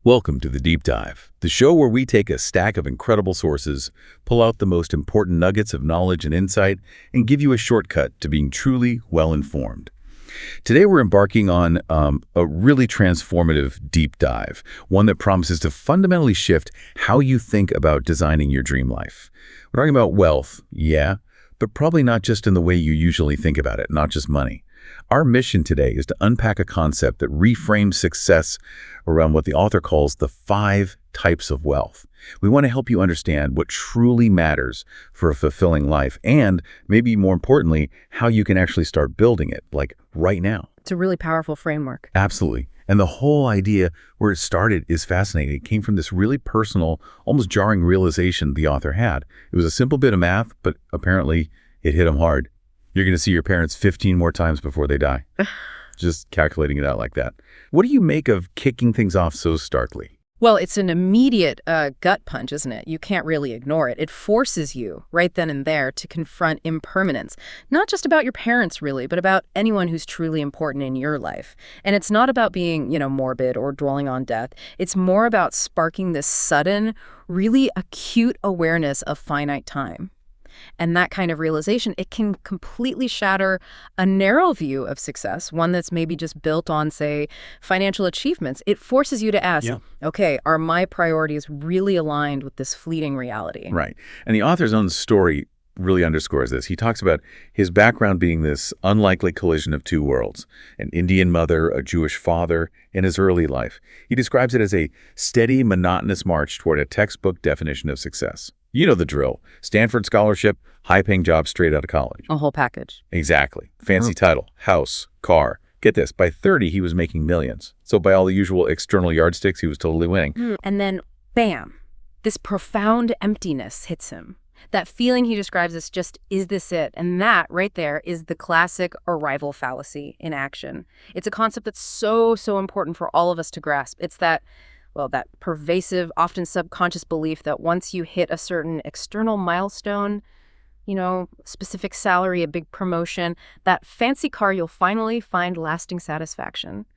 Welcome to The Deep Dive, the show where we take a stack of incredible sources, pull out the most important nuggets of knowledge and insight, and give you a shortcut to being truly well-informed. Today we're embarking on a really transformative deep dive, one that promises to fundamentally shift how you think about designing your dream life. We're talking about wealth, yeah, but probably not just in the way you usually think about it, not just money. Our mission today is to unpack a concept that reframes success around what the author calls the 5 types of wealth. We want to help you understand what truly matters for a fulfilling life and, maybe more importantly, how you can actually start building it, like right now. It's a really powerful framework. Absolutely. And the whole idea where it started is fascinating. It came from this really personal, almost jarring realization the author had. It was a simple bit of math, but apparently it hit him hard. You're going to see your parents 15 more times before they die. Just calculating it out like that. What do you make of kicking things off so starkly? Well, it's an immediate gut punch, isn't it? You can't really ignore it. It forces you right then and there to confront impermanence, not just about your parents, really, but about anyone who's truly important in your life. And it's not about being, morbid or dwelling on death. It's more about sparking this sudden, really acute awareness of finite time. And that kind of realization, it can completely shatter a narrow view of success, one that's maybe just built on, say, financial achievements. It forces you to ask, okay, are my priorities really aligned with this fleeting reality? Right. And the author's own story really underscores this. He talks about his background being this unlikely collision of 2 worlds, an Indian mother, a Jewish father, in his early life. He describes it as a steady, monotonous march toward a textbook definition of success. You know the drill. Stanford scholarship, high-paying job straight out of college. A whole package. Exactly. Fancy title, house, car. Get this, by 30, he was making millions. So by all the usual external yardsticks, he was totally winning. And then, bam, this profound emptiness hits him. That feeling he describes as just, is this it? And that right there is the classic arrival fallacy in action. It's a concept that's so important for all of us to grasp. It's that pervasive, often subconscious belief that once you hit a certain external milestone, specific salary, a big promotion, that fancy car, you'll finally find lasting satisfaction.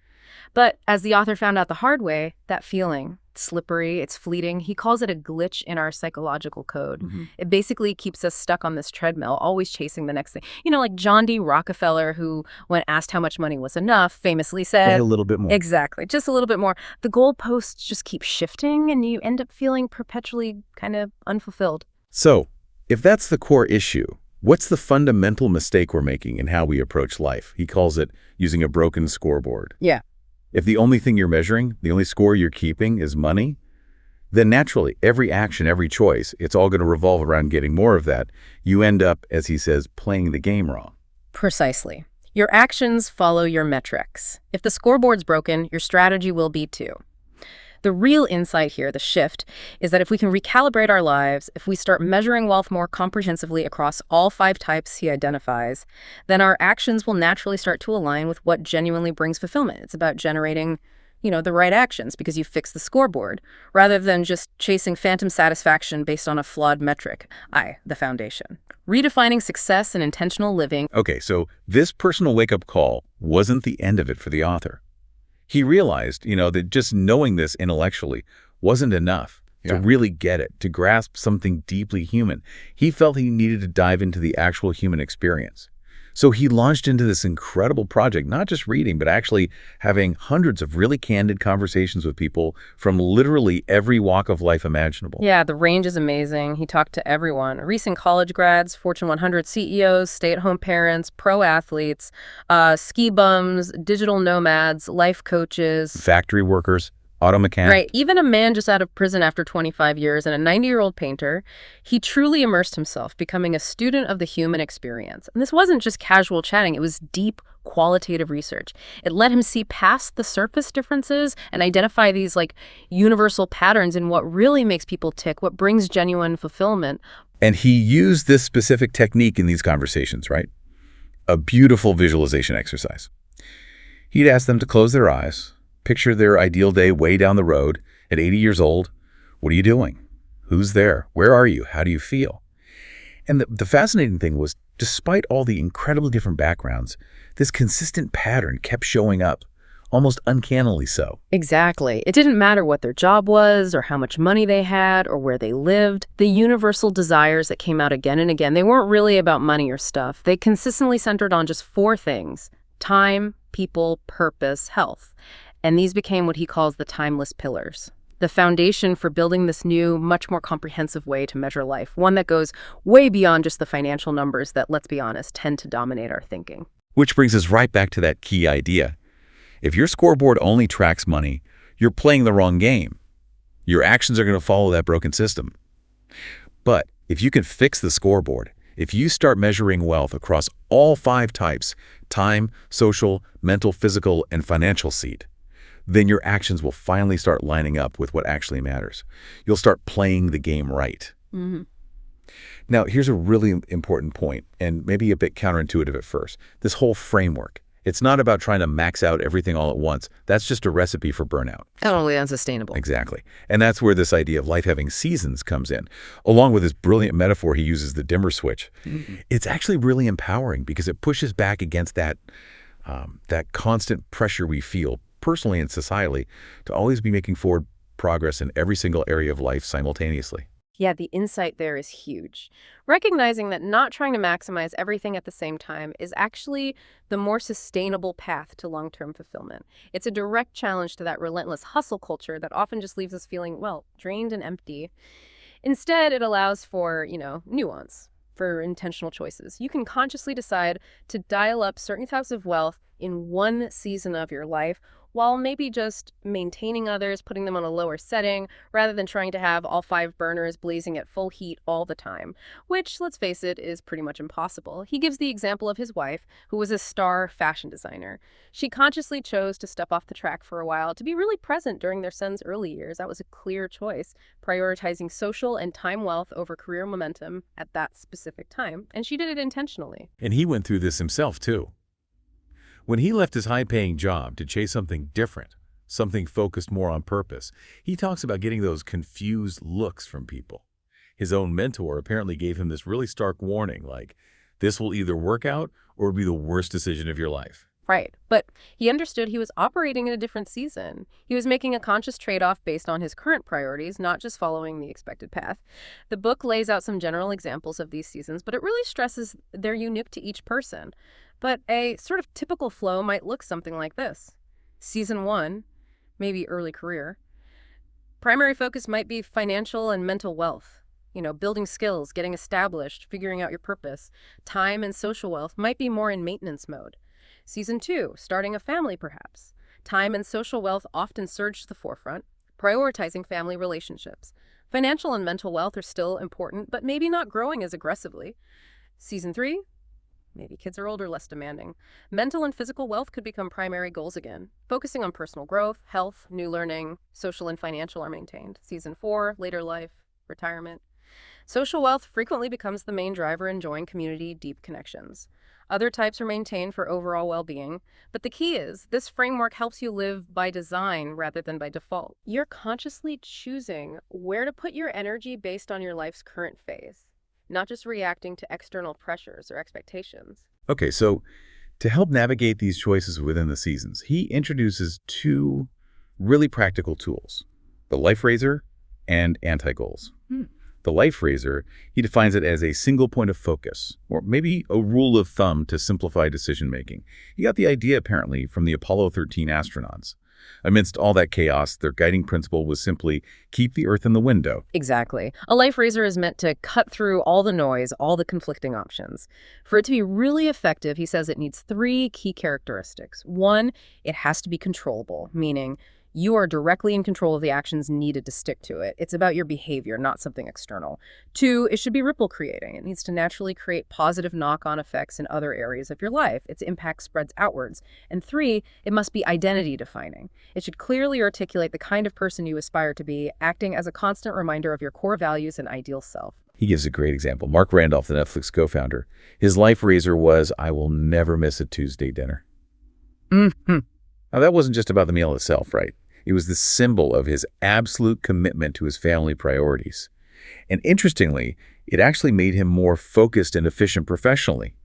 But as the author found out the hard way, that feeling, it's slippery, it's fleeting. He calls it a glitch in our psychological code. It basically keeps us stuck on this treadmill, always chasing the next thing. Like John D. Rockefeller, who, when asked how much money was enough, famously said, a little bit more. Exactly, just a little bit more. The goalposts just keep shifting, and you end up feeling perpetually kind of unfulfilled. So, if that's the core issue, what's the fundamental mistake we're making in how we approach life? He calls it using a broken scoreboard. Yeah. If the only thing you're measuring, the only score you're keeping is money, then naturally, every action, every choice, it's all going to revolve around getting more of that. You end up, as he says, playing the game wrong. Precisely. Your actions follow your metrics. If the scoreboard's broken, your strategy will be too. The real insight here, the shift, is that if we can recalibrate our lives, if we start measuring wealth more comprehensively across all 5 types he identifies, then our actions will naturally start to align with what genuinely brings fulfillment. It's about generating, the right actions because you fix the scoreboard, rather than just chasing phantom satisfaction based on a flawed metric, the foundation. Redefining success and intentional living. Okay, so this personal wake-up call wasn't the end of it for the author. He realized, that just knowing this intellectually wasn't enough to really get it, to grasp something deeply human. He felt he needed to dive into the actual human experience. So he launched into this incredible project, not just reading, but actually having hundreds of really candid conversations with people from literally every walk of life imaginable. Yeah, the range is amazing. He talked to everyone. Recent college grads, Fortune 100 CEOs, stay-at-home parents, pro athletes, ski bums, digital nomads, life coaches. Factory workers, auto mechanics. Right. Even a man just out of prison after 25 years and a 90-year-old painter, he truly immersed himself, becoming a student of the human experience. And this wasn't just casual chatting. It was deep, qualitative research. It let him see past the surface differences and identify these, universal patterns in what really makes people tick, what brings genuine fulfillment. And he used this specific technique in these conversations, right? A beautiful visualization exercise. He'd ask them to close their eyes, picture their ideal day way down the road at 80 years old. What are you doing? Who's there? Where are you? How do you feel? And the fascinating thing was, despite all the incredibly different backgrounds, this consistent pattern kept showing up almost uncannily so. Exactly. It didn't matter what their job was or how much money they had or where they lived. The universal desires that came out again and again, they weren't really about money or stuff. They consistently centered on just four things: time, people, purpose, health. And these became what he calls the timeless pillars, the foundation for building this new, much more comprehensive way to measure life, one that goes way beyond just the financial numbers that, let's be honest, tend to dominate our thinking. Which brings us right back to that key idea. If your scoreboard only tracks money, you're playing the wrong game. Your actions are going to follow that broken system. But if you can fix the scoreboard, if you start measuring wealth across all 5 types, time, social, mental, physical, and financial seed, then your actions will finally start lining up with what actually matters. You'll start playing the game right. Mm-hmm. Now, here's a really important point, and maybe a bit counterintuitive at first. This whole framework, it's not about trying to max out everything all at once. That's just a recipe for burnout. Totally unsustainable. Exactly. And that's where this idea of life having seasons comes in. Along with this brilliant metaphor he uses, the dimmer switch. Mm-hmm. It's actually really empowering because it pushes back against that constant pressure we feel personally and societally to always be making forward progress in every single area of life simultaneously. Yeah, the insight there is huge. Recognizing that not trying to maximize everything at the same time is actually the more sustainable path to long-term fulfillment. It's a direct challenge to that relentless hustle culture that often just leaves us feeling, well, drained and empty. Instead, it allows for, nuance, for intentional choices. You can consciously decide to dial up certain types of wealth in one season of your life, while maybe just maintaining others, putting them on a lower setting, rather than trying to have all 5 burners blazing at full heat all the time, which, let's face it, is pretty much impossible. He gives the example of his wife, who was a star fashion designer. She consciously chose to step off the track for a while to be really present during their son's early years. That was a clear choice, prioritizing social and time wealth over career momentum at that specific time, and she did it intentionally. And he went through this himself, too. When he left his high-paying job to chase something different, something focused more on purpose, he talks about getting those confused looks from people. His own mentor apparently gave him this really stark warning, like, this will either work out or be the worst decision of your life. Right, but he understood he was operating in a different season. He was making a conscious trade-off based on his current priorities, not just following the expected path. The book lays out some general examples of these seasons, but it really stresses they're unique to each person. But a sort of typical flow might look something like this. Season 1, maybe early career. Primary focus might be financial and mental wealth. Building skills, getting established, figuring out your purpose. Time and social wealth might be more in maintenance mode. Season 2, starting a family perhaps. Time and social wealth often surge to the forefront, prioritizing family relationships. Financial and mental wealth are still important, but maybe not growing as aggressively. Season 3, maybe kids are older, less demanding. Mental and physical wealth could become primary goals again, focusing on personal growth, health, new learning. Social and financial are maintained. Season 4, later life, retirement. Social wealth frequently becomes the main driver, enjoying community, deep connections. Other types are maintained for overall well-being, but the key is this framework helps you live by design rather than by default. You're consciously choosing where to put your energy based on your life's current phase, not just reacting to external pressures or expectations. Okay, so to help navigate these choices within the seasons, he introduces 2 really practical tools, the life razor and anti-goals. The life razor, he defines it as a single point of focus, or maybe a rule of thumb to simplify decision-making. He got the idea, apparently, from the Apollo 13 astronauts. Amidst all that chaos, their guiding principle was simply keep the Earth in the window. Exactly. A life razor is meant to cut through all the noise, all the conflicting options. For it to be really effective, he says it needs 3 key characteristics. 1, it has to be controllable, meaning you are directly in control of the actions needed to stick to it. It's about your behavior, not something external. 2, it should be ripple creating. It needs to naturally create positive knock-on effects in other areas of your life. Its impact spreads outwards. And 3, it must be identity defining. It should clearly articulate the kind of person you aspire to be, acting as a constant reminder of your core values and ideal self. He gives a great example. Mark Randolph, the Netflix co-founder, his life razor was, I will never miss a Tuesday dinner. Mm-hmm. Now, that wasn't just about the meal itself, right? It was the symbol of his absolute commitment to his family priorities. And interestingly, it actually made him more focused and efficient professionally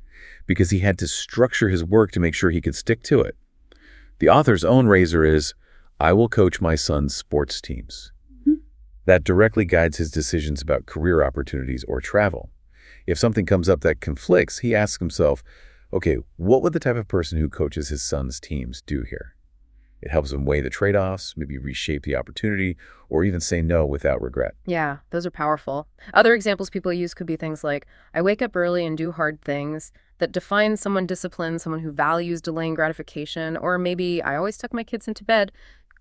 because he had to structure his work to make sure he could stick to it. The author's own razor is, I will coach my son's sports teams. That directly guides his decisions about career opportunities or travel. If something comes up that conflicts, he asks himself, okay, what would the type of person who coaches his son's teams do here? It helps him weigh the trade-offs, maybe reshape the opportunity, or even say no without regret. Yeah, those are powerful. Other examples people use could be things like, I wake up early and do hard things, that defines someone disciplined, someone who values delaying gratification, or maybe I always tuck my kids into bed,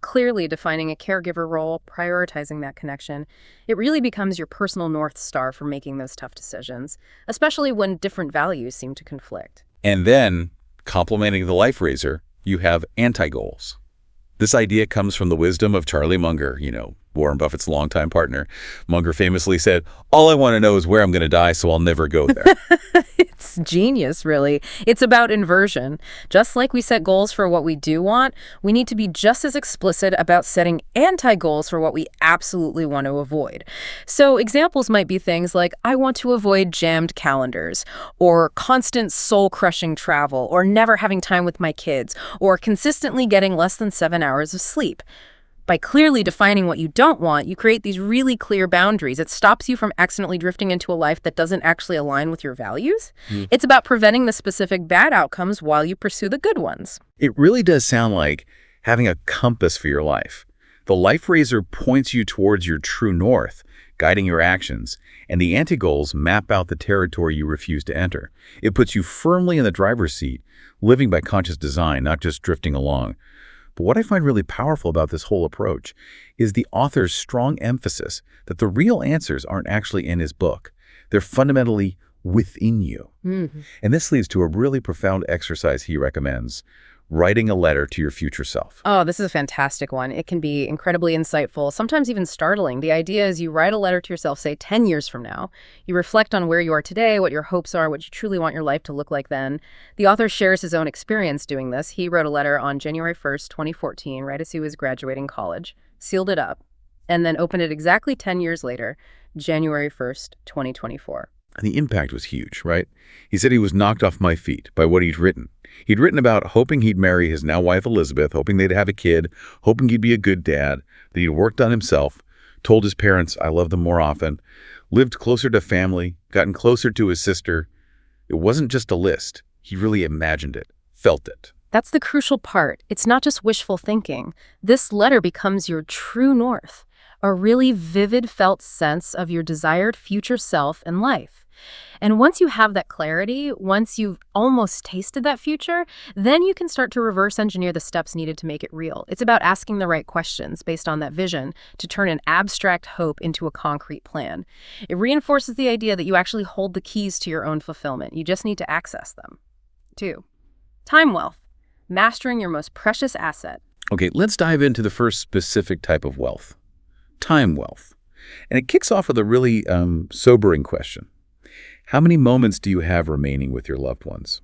clearly defining a caregiver role, prioritizing that connection. It really becomes your personal North Star for making those tough decisions, especially when different values seem to conflict. And then, complementing the life razor, you have anti-goals. This idea comes from the wisdom of Charlie Munger, Warren Buffett's longtime partner. Munger famously said, all I want to know is where I'm going to die, so I'll never go there. It's genius, really. It's about inversion. Just like we set goals for what we do want, we need to be just as explicit about setting anti-goals for what we absolutely want to avoid. So examples might be things like, I want to avoid jammed calendars, or constant soul-crushing travel, or never having time with my kids, or consistently getting less than 7 hours of sleep. By clearly defining what you don't want, you create these really clear boundaries. It stops you from accidentally drifting into a life that doesn't actually align with your values. It's about preventing the specific bad outcomes while you pursue the good ones. It really does sound like having a compass for your life. The life razor points you towards your true north, guiding your actions, and the anti-goals map out the territory you refuse to enter. It puts you firmly in the driver's seat, living by conscious design, not just drifting along. But what I find really powerful about this whole approach is the author's strong emphasis that the real answers aren't actually in his book. They're fundamentally within you. And this leads to a really profound exercise he recommends, writing a letter to your future self. Oh, this is a fantastic one. It can be incredibly insightful, sometimes even startling. The idea is you write a letter to yourself, say 10 years from now. You reflect on where you are today, what your hopes are, what you truly want your life to look like then. The author shares his own experience doing this. He wrote a letter on January 1st, 2014, right as he was graduating college, sealed it up, and then opened it exactly 10 years later, January 1st, 2024. And the impact was huge, right? He said he was knocked off my feet by what he'd written. He'd written about hoping he'd marry his now wife Elizabeth, hoping they'd have a kid, hoping he'd be a good dad, that he'd worked on himself, told his parents I love them more often, lived closer to family, gotten closer to his sister. It wasn't just a list. He really imagined it, felt it. That's the crucial part. It's not just wishful thinking. This letter becomes your true north, a really vivid felt sense of your desired future self and life. And once you have that clarity, once you've almost tasted that future, then you can start to reverse engineer the steps needed to make it real. It's about asking the right questions based on that vision to turn an abstract hope into a concrete plan. It reinforces the idea that you actually hold the keys to your own fulfillment. You just need to access them. 2. Time wealth. Mastering your most precious asset. Okay, let's dive into the first specific type of wealth, time wealth. And it kicks off with a really sobering question. How many moments do you have remaining with your loved ones?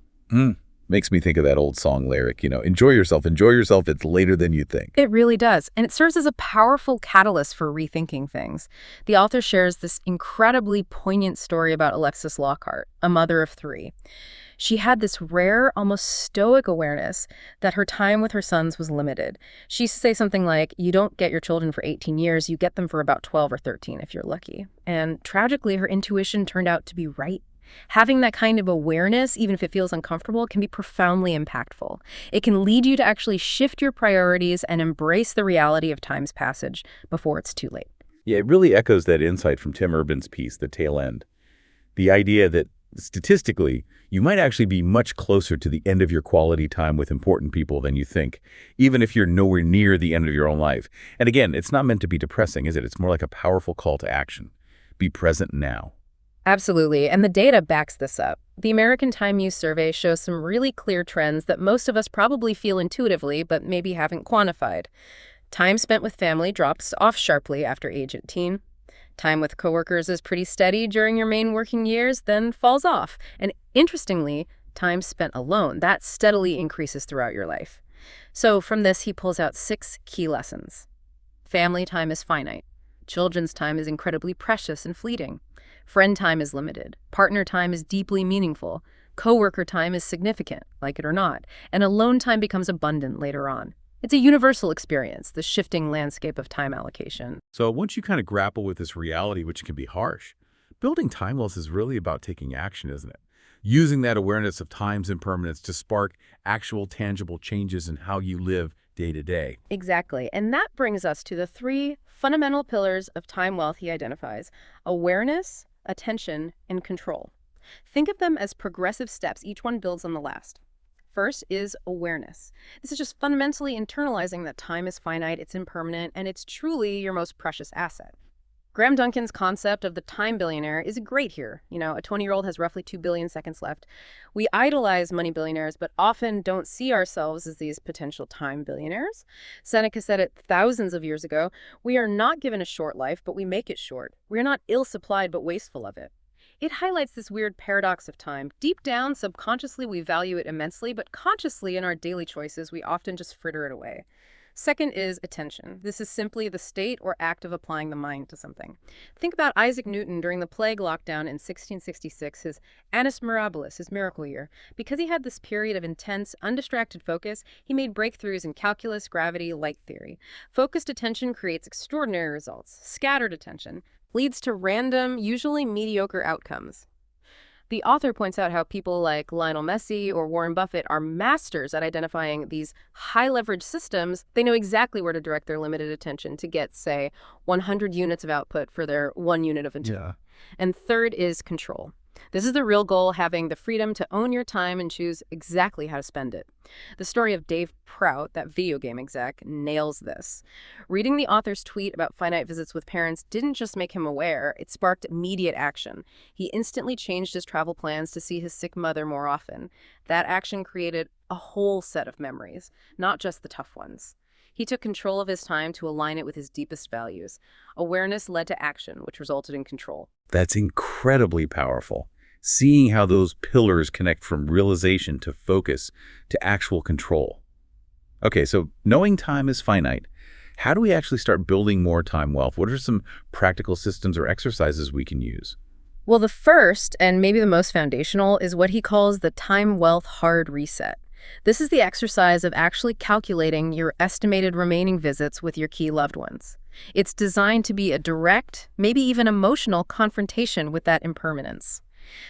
Makes me think of that old song lyric, enjoy yourself, it's later than you think. It really does. And it serves as a powerful catalyst for rethinking things. The author shares this incredibly poignant story about Alexis Lockhart, a mother of 3. She had this rare, almost stoic awareness that her time with her sons was limited. She used to say something like, you don't get your children for 18 years, you get them for about 12 or 13 if you're lucky. And tragically, her intuition turned out to be right. Having that kind of awareness, even if it feels uncomfortable, can be profoundly impactful. It can lead you to actually shift your priorities and embrace the reality of time's passage before it's too late. Yeah, it really echoes that insight from Tim Urban's piece, The Tail End. The idea that statistically, you might actually be much closer to the end of your quality time with important people than you think, even if you're nowhere near the end of your own life. And again, it's not meant to be depressing, is it? It's more like a powerful call to action. Be present now. Absolutely, and the data backs this up. The American Time Use Survey shows some really clear trends that most of us probably feel intuitively, but maybe haven't quantified. Time spent with family drops off sharply after age 18. Time with coworkers is pretty steady during your main working years, then falls off. And interestingly, time spent alone, that steadily increases throughout your life. So from this, he pulls out 6 key lessons. Family time is finite. Children's time is incredibly precious and fleeting. Friend time is limited. Partner time is deeply meaningful. Coworker time is significant, like it or not, and alone time becomes abundant later on. It's a universal experience, the shifting landscape of time allocation. So once you kind of grapple with this reality, which can be harsh, building time wealth is really about taking action, isn't it? Using that awareness of time's impermanence to spark actual tangible changes in how you live day to day. Exactly. And that brings us to the three fundamental pillars of time wealth he identifies: awareness, attention, and control. Think of them as progressive steps. Each one builds on the last. First is awareness. This is just fundamentally internalizing that time is finite, it's impermanent, and it's truly your most precious asset. Graham Duncan's concept of the time billionaire is great here. You know, a 20-year-old has roughly 2 billion seconds left. We idolize money billionaires, but often don't see ourselves as these potential time billionaires. Seneca said it thousands of years ago, we are not given a short life, but we make it short. We are not ill-supplied, but wasteful of it. It highlights this weird paradox of time. Deep down, subconsciously, we value it immensely, but consciously, in our daily choices, we often just fritter it away. Second is attention. This is simply the state or act of applying the mind to something. Think about Isaac Newton during the plague lockdown in 1666, his Annus Mirabilis, his miracle year. Because he had this period of intense, undistracted focus, he made breakthroughs in calculus, gravity, light theory. Focused attention creates extraordinary results. Scattered attention leads to random, usually mediocre outcomes. The author points out how people like Lionel Messi or Warren Buffett are masters at identifying these high-leverage systems. They know exactly where to direct their limited attention to get, say, 100 units of output for their 1 unit of attention. Yeah. And third is control. This is the real goal, having the freedom to own your time and choose exactly how to spend it. The story of Dave Prout, that video game exec, nails this. Reading the author's tweet about finite visits with parents didn't just make him aware, it sparked immediate action. He instantly changed his travel plans to see his sick mother more often. That action created a whole set of memories, not just the tough ones. He took control of his time to align it with his deepest values. Awareness led to action, which resulted in control. That's incredibly powerful. Seeing how those pillars connect from realization to focus to actual control. Okay, so knowing time is finite, how do we actually start building more time wealth? What are some practical systems or exercises we can use? Well, the first, and maybe the most foundational, is what he calls the time wealth hard reset. This is the exercise of actually calculating your estimated remaining visits with your key loved ones. It's designed to be a direct, maybe even emotional confrontation with that impermanence.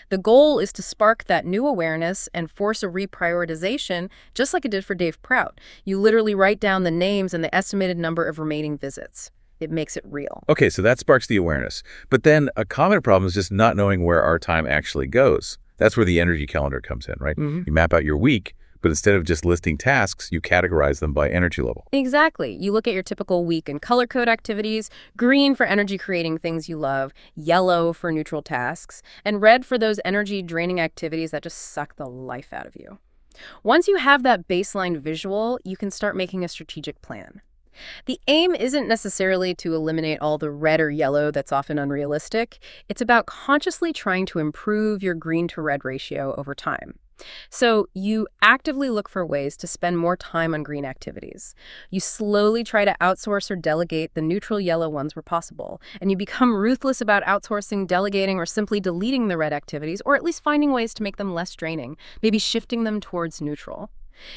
The goal is to spark that new awareness and force a reprioritization, just like it did for Dave Prout. You literally write down the names and the estimated number of remaining visits. It makes it real. Okay, so that sparks the awareness. But then a common problem is just not knowing where our time actually goes. That's where the energy calendar comes in, right? Mm-hmm. You map out your week, but instead of just listing tasks, you categorize them by energy level. Exactly. You look at your typical week and color code activities: green for energy-creating things you love, yellow for neutral tasks, and red for those energy-draining activities that just suck the life out of you. Once you have that baseline visual, you can start making a strategic plan. The aim isn't necessarily to eliminate all the red or yellow that's often unrealistic. It's about consciously trying to improve your green to red ratio over time. So you actively look for ways to spend more time on green activities. You slowly try to outsource or delegate the neutral yellow ones where possible. And you become ruthless about outsourcing, delegating, or simply deleting the red activities, or at least finding ways to make them less draining, maybe shifting them towards neutral.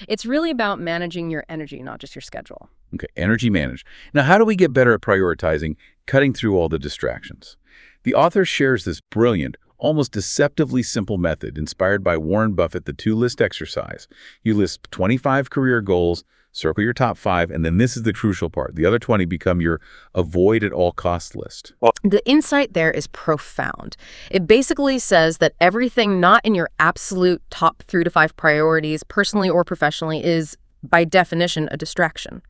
It's really about managing your energy, not just your schedule. Okay, energy managed. Now, how do we get better at prioritizing, cutting through all the distractions? The author shares this brilliant, almost deceptively simple method inspired by Warren Buffett, the two-list exercise. You list 25 career goals, circle your top 5, and then this is the crucial part. The other 20 become your avoid-at-all-cost list. The insight there is profound. It basically says that everything not in your absolute top 3 to 5 priorities, personally or professionally, is, by definition, a distraction.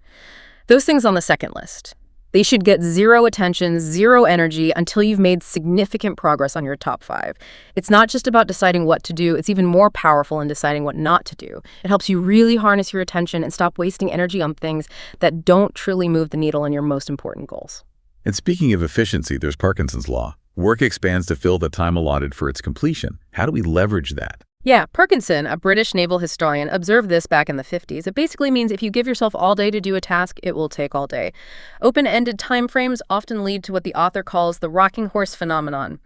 Those things on the second list, they should get 0 attention, 0 energy until you've made significant progress on your top 5. It's not just about deciding what to do, it's even more powerful in deciding what not to do. It helps you really harness your attention and stop wasting energy on things that don't truly move the needle on your most important goals. And speaking of efficiency, there's Parkinson's law. Work expands to fill the time allotted for its completion. How do we leverage that? Yeah, Parkinson, a British naval historian, observed this back in the 50s. It basically means if you give yourself all day to do a task, it will take all day. Open-ended timeframes often lead to what the author calls the rocking horse phenomenon.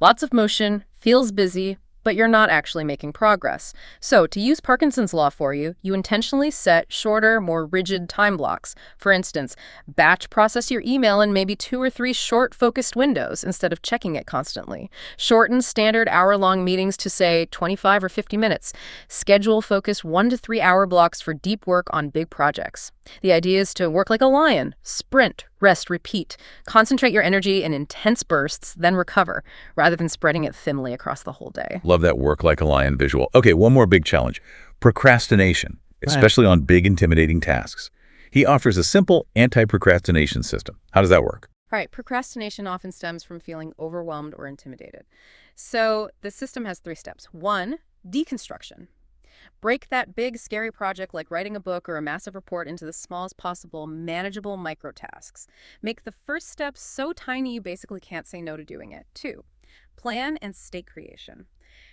Lots of motion, feels busy, but you're not actually making progress. So, to use Parkinson's law for you, you intentionally set shorter, more rigid time blocks. For instance, batch process your email in maybe 2 or 3 short, focused windows instead of checking it constantly. Shorten standard hour-long meetings to, say, 25 or 50 minutes. Schedule focused 1 to 3 hour blocks for deep work on big projects. The idea is to work like a lion, sprint, rest, repeat. Concentrate your energy in intense bursts, then recover, rather than spreading it thinly across the whole day. Love that work like a lion visual. Okay, one more big challenge. Procrastination, especially on big, intimidating tasks. He offers a simple anti-procrastination system. How does that work? All right, procrastination often stems from feeling overwhelmed or intimidated. So the system has 3 steps. 1, deconstruction. Break that big, scary project like writing a book or a massive report into the smallest possible, manageable microtasks. Make the first step so tiny you basically can't say no to doing it. 2, plan and state creation.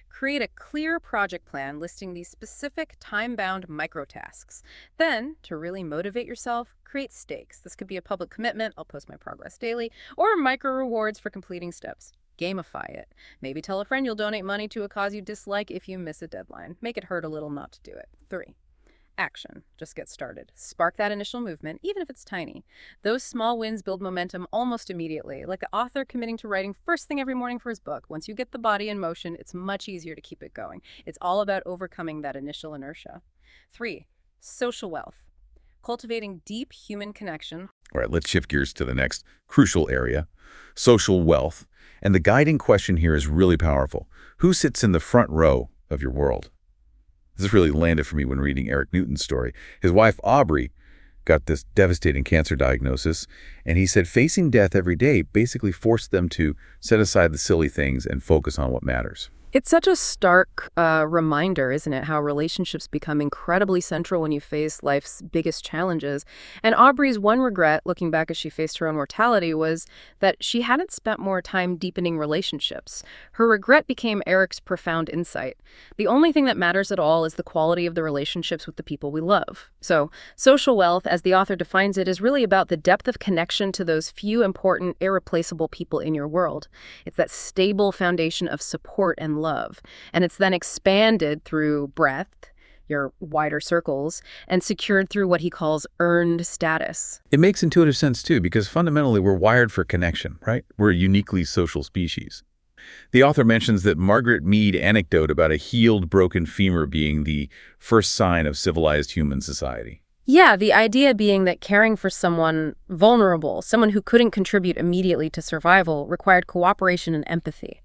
Create a clear project plan listing these specific time-bound microtasks. Then, to really motivate yourself, create stakes. This could be a public commitment, I'll post my progress daily, or micro rewards for completing steps. Gamify it. Maybe tell a friend you'll donate money to a cause you dislike if you miss a deadline. Make it hurt a little not to do it. 3, action. Just get started. Spark that initial movement, even if it's tiny. Those small wins build momentum almost immediately, like an author committing to writing first thing every morning for his book. Once you get the body in motion, it's much easier to keep it going. It's all about overcoming that initial inertia. 3, social wealth. Cultivating deep human connection. All right, let's shift gears to the next crucial area, social wealth. And the guiding question here is really powerful. Who sits in the front row of your world? This really landed for me when reading Eric Newton's story. His wife, Aubrey, got this devastating cancer diagnosis, and he said facing death every day basically forced them to set aside the silly things and focus on what matters. It's such a stark reminder, isn't it, how relationships become incredibly central when you face life's biggest challenges. And Aubrey's one regret, looking back as she faced her own mortality, was that she hadn't spent more time deepening relationships. Her regret became Eric's profound insight. The only thing that matters at all is the quality of the relationships with the people we love. So, social wealth, as the author defines it, is really about the depth of connection to those few important, irreplaceable people in your world. It's that stable foundation of support and love. And it's then expanded through breadth, your wider circles, and secured through what he calls earned status. It makes intuitive sense, too, because fundamentally we're wired for connection, right? We're a uniquely social species. The author mentions that Margaret Mead anecdote about a healed broken femur being the first sign of civilized human society. Yeah, the idea being that caring for someone vulnerable, someone who couldn't contribute immediately to survival, required cooperation and empathy.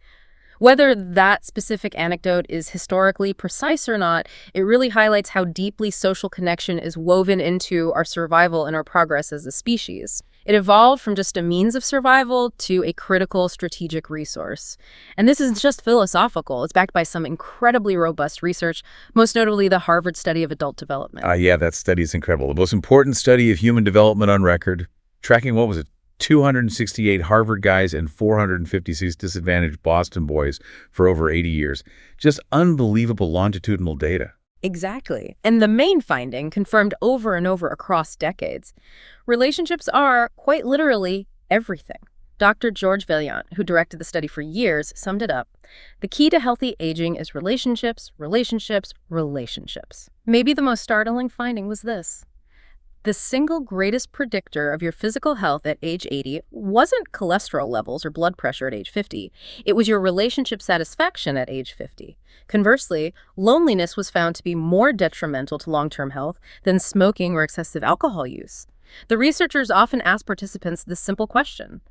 Whether that specific anecdote is historically precise or not, it really highlights how deeply social connection is woven into our survival and our progress as a species. It evolved from just a means of survival to a critical strategic resource. And this isn't just philosophical. It's backed by some incredibly robust research, most notably the Harvard study of adult development. Yeah, that study is incredible. The most important study of human development on record, tracking, what was it, 268 Harvard guys and 456 disadvantaged Boston boys for over 80 years. Just unbelievable longitudinal data. Exactly. And the main finding, confirmed over and over across decades, relationships are, quite literally, everything. Dr. George Vaillant, who directed the study for years, summed it up. The key to healthy aging is relationships, relationships, relationships. Maybe the most startling finding was this. The single greatest predictor of your physical health at age 80 wasn't cholesterol levels or blood pressure at age 50. It was your relationship satisfaction at age 50. Conversely, loneliness was found to be more detrimental to long-term health than smoking or excessive alcohol use. The researchers often ask participants this simple question: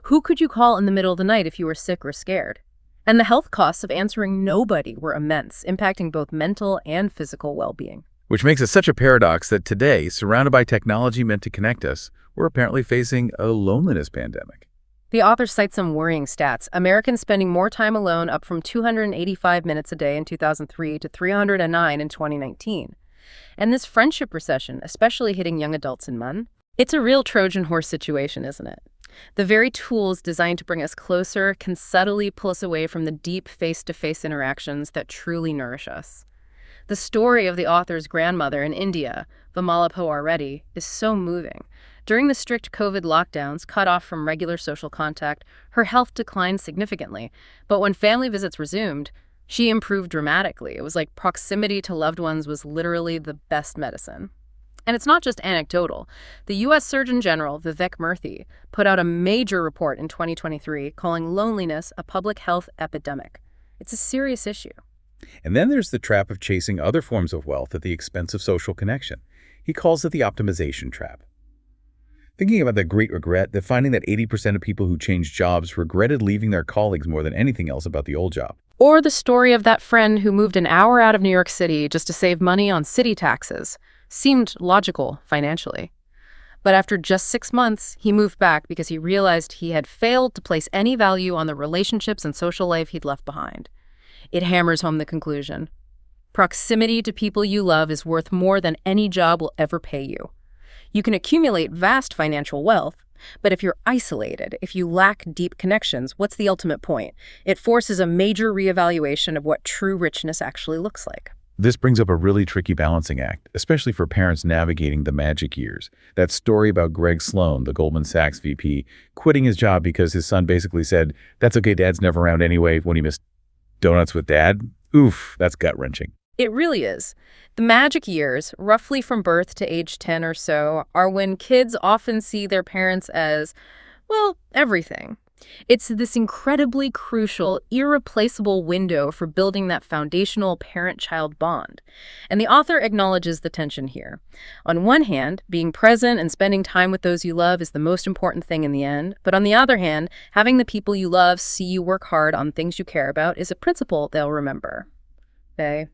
who could you call in the middle of the night if you were sick or scared? And the health costs of answering nobody were immense, impacting both mental and physical well-being. Which makes it such a paradox that today, surrounded by technology meant to connect us, we're apparently facing a loneliness pandemic. The author cites some worrying stats. Americans spending more time alone, up from 285 minutes a day in 2003 to 309 in 2019. And this friendship recession, especially hitting young adults and men, it's a real Trojan horse situation, isn't it? The very tools designed to bring us closer can subtly pull us away from the deep face-to-face interactions that truly nourish us. The story of the author's grandmother in India, Vimala Pawar Reddy, is so moving. During the strict COVID lockdowns, cut off from regular social contact, her health declined significantly. But when family visits resumed, She improved dramatically. It was like proximity to loved ones was literally the best medicine. And it's not just anecdotal. The U.S. Surgeon General, Vivek Murthy, put out a major report in 2023 calling loneliness a public health epidemic. It's a serious issue. And then there's the trap of chasing other forms of wealth at the expense of social connection. He calls it the optimization trap. Thinking about the great regret, the finding that 80% of people who changed jobs regretted leaving their colleagues more than anything else about the old job. Or the story of that friend who moved an hour out of New York City just to save money on city taxes. Seemed logical financially. But after just 6 months, he moved back because he realized he had failed to place any value on the relationships and social life he'd left behind. It hammers home the conclusion. Proximity to people you love is worth more than any job will ever pay you. You can accumulate vast financial wealth, but if you're isolated, if you lack deep connections, what's the ultimate point? It forces a major reevaluation of what true richness actually looks like. This brings up a really tricky balancing act, especially for parents navigating the magic years. That story about Greg Sloan, the Goldman Sachs VP, quitting his job because his son basically said, "That's okay, Dad's never around anyway," when he missed donuts with Dad. Oof, that's gut-wrenching. It really is. The magic years, roughly from birth to age 10 or so, are when kids often see their parents as, well, everything. It's this incredibly crucial, irreplaceable window for building that foundational parent-child bond. And the author acknowledges the tension here. On one hand, being present and spending time with those you love is the most important thing in the end. But on the other hand, having the people you love see you work hard on things you care about is a principle they'll remember. Okay?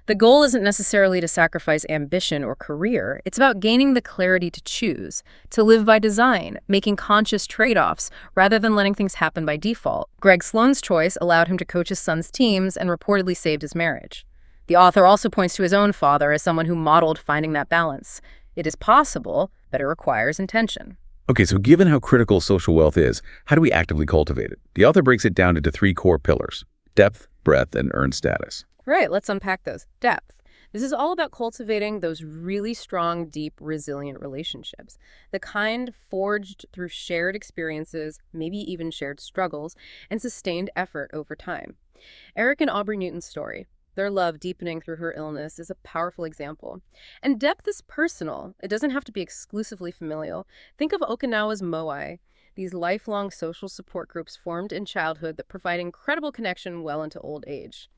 The goal isn't necessarily to sacrifice ambition or career. It's about gaining the clarity to choose, to live by design, making conscious trade-offs rather than letting things happen by default. Greg Sloan's choice allowed him to coach his son's teams and reportedly saved his marriage. The author also points to his own father as someone who modeled finding that balance. It is possible, but it requires intention. Okay, so given how critical social wealth is, how do we actively cultivate it? The author breaks it down into 3 core pillars: depth, breadth, and earned status. Right, let's unpack those. Depth. This is all about cultivating those really strong, deep, resilient relationships. The kind forged through shared experiences, maybe even shared struggles, and sustained effort over time. Eric and Aubrey Newton's story, their love deepening through her illness, is a powerful example. And depth is personal. It doesn't have to be exclusively familial. Think of Okinawa's moai, these lifelong social support groups formed in childhood that provide incredible connection well into old age.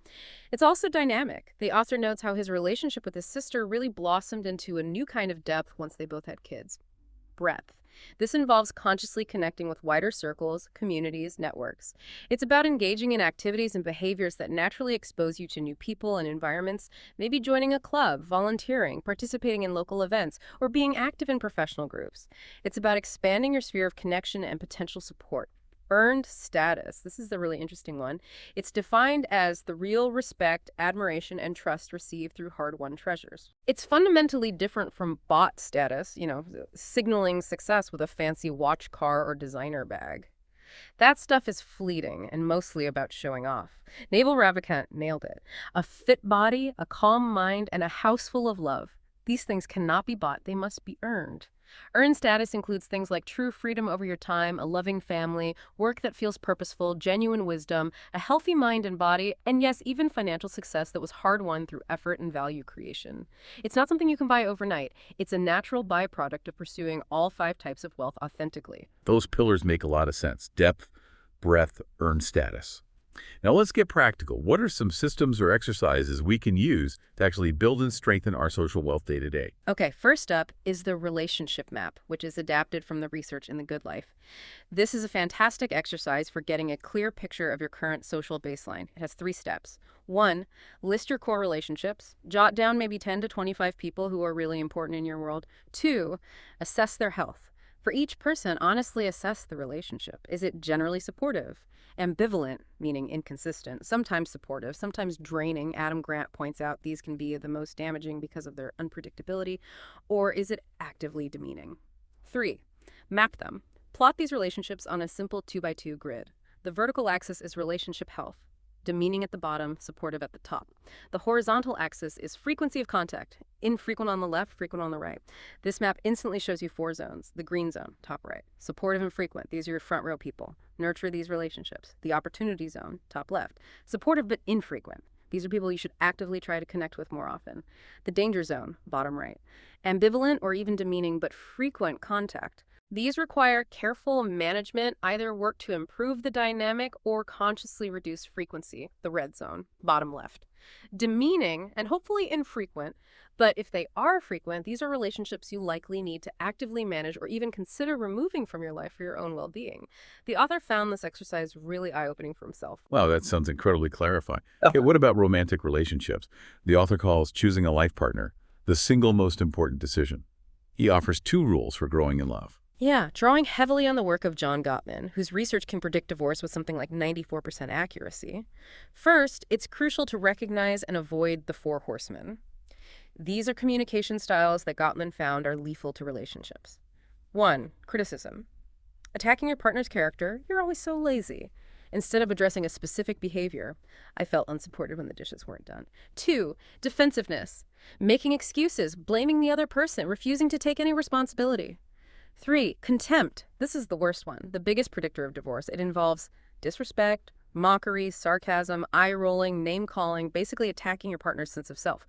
It's also dynamic. The author notes how his relationship with his sister really blossomed into a new kind of depth once they both had kids. Breadth. This involves consciously connecting with wider circles, communities, networks. It's about engaging in activities and behaviors that naturally expose you to new people and environments, maybe joining a club, volunteering, participating in local events, or being active in professional groups. It's about expanding your sphere of connection and potential support. Earned status. This is the really interesting one. It's defined as the real respect, admiration, and trust received through hard-won treasures. It's fundamentally different from bought status, signaling success with a fancy watch, car, or designer bag. That stuff is fleeting and mostly about showing off. Naval Ravikant nailed it. A fit body, a calm mind, and a house full of love. These things cannot be bought, they must be earned. Earned status includes things like true freedom over your time, a loving family, work that feels purposeful, genuine wisdom, a healthy mind and body, and yes, even financial success that was hard-won through effort and value creation. It's not something you can buy overnight. It's a natural byproduct of pursuing all 5 types of wealth authentically. Those pillars make a lot of sense: depth, breadth, earned status. Now let's get practical. What are some systems or exercises we can use to actually build and strengthen our social wealth day to day? Okay, first up is the relationship map, which is adapted from the research in The Good Life. This is a fantastic exercise for getting a clear picture of your current social baseline. It has 3 steps. 1, list your core relationships. Jot down maybe 10 to 25 people who are really important in your world. 2, assess their health. For each person, honestly assess the relationship. Is it generally supportive? Ambivalent, meaning inconsistent, sometimes supportive, sometimes draining. Adam Grant points out these can be the most damaging because of their unpredictability. Or is it actively demeaning? 3, map them. Plot these relationships on a simple 2x2 grid. The vertical axis is relationship health. demeaning at the bottom, supportive at the top. The horizontal axis is frequency of contact, infrequent on the left, frequent on the right. This map instantly shows you 4 zones. The green zone, top right. Supportive and frequent, these are your front row people. Nurture these relationships. The opportunity zone, top left. Supportive but infrequent. These are people you should actively try to connect with more often. The danger zone, bottom right. Ambivalent or even demeaning but frequent contact. These require careful management, either work to improve the dynamic or consciously reduce frequency, the red zone, bottom left. Demeaning and hopefully infrequent, but if they are frequent, these are relationships you likely need to actively manage or even consider removing from your life for your own well-being. The author found this exercise really eye-opening for himself. Wow, that sounds incredibly clarifying. Okay, what about romantic relationships? The author calls choosing a life partner the single most important decision. He offers 2 rules for growing in love. Yeah, drawing heavily on the work of John Gottman, whose research can predict divorce with something like 94% accuracy. First, it's crucial to recognize and avoid the 4 horsemen. These are communication styles that Gottman found are lethal to relationships. 1. Criticism. Attacking your partner's character, you're always so lazy. Instead of addressing a specific behavior, I felt unsupported when the dishes weren't done. 2. Defensiveness. Making excuses, blaming the other person, refusing to take any responsibility. 3. Contempt. This is the worst one, the biggest predictor of divorce. It involves disrespect, mockery, sarcasm, eye-rolling, name-calling, basically attacking your partner's sense of self.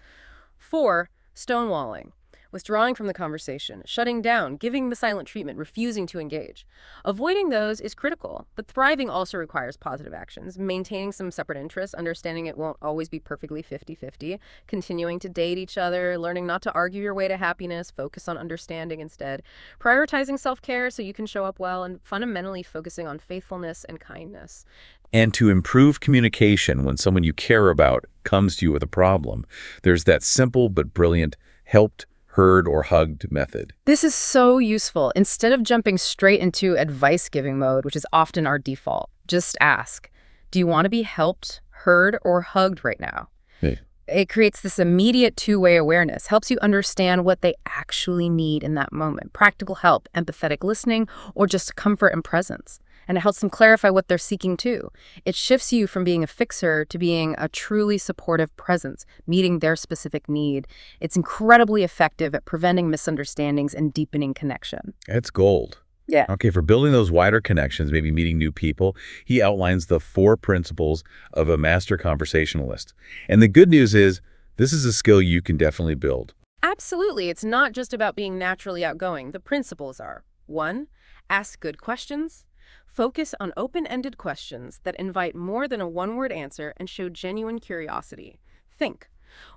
4. Stonewalling. Withdrawing from the conversation, shutting down, giving the silent treatment, refusing to engage. Avoiding those is critical, but thriving also requires positive actions, maintaining some separate interests, understanding it won't always be perfectly 50-50, continuing to date each other, learning not to argue your way to happiness, focus on understanding instead, prioritizing self-care so you can show up well, and fundamentally focusing on faithfulness and kindness. And to improve communication when someone you care about comes to you with a problem, there's that simple but brilliant helped, heard, or hugged method. This is so useful. Instead of jumping straight into advice-giving mode, which is often our default, just ask, do you want to be helped, heard, or hugged right now? Hey. It creates this immediate 2-way awareness, helps you understand what they actually need in that moment. Practical help, empathetic listening, or just comfort and presence. And it helps them clarify what they're seeking too. It shifts you from being a fixer to being a truly supportive presence, meeting their specific need. It's incredibly effective at preventing misunderstandings and deepening connection. It's gold. Yeah. Okay, for building those wider connections, maybe meeting new people, he outlines the 4 principles of a master conversationalist. And the good news is, this is a skill you can definitely build. Absolutely. It's not just about being naturally outgoing. The principles are: 1. Ask good questions. Focus on open-ended questions that invite more than a one-word answer and show genuine curiosity. Think,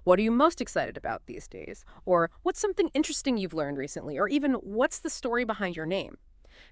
what are you most excited about these days? Or what's something interesting you've learned recently? Or even, what's the story behind your name?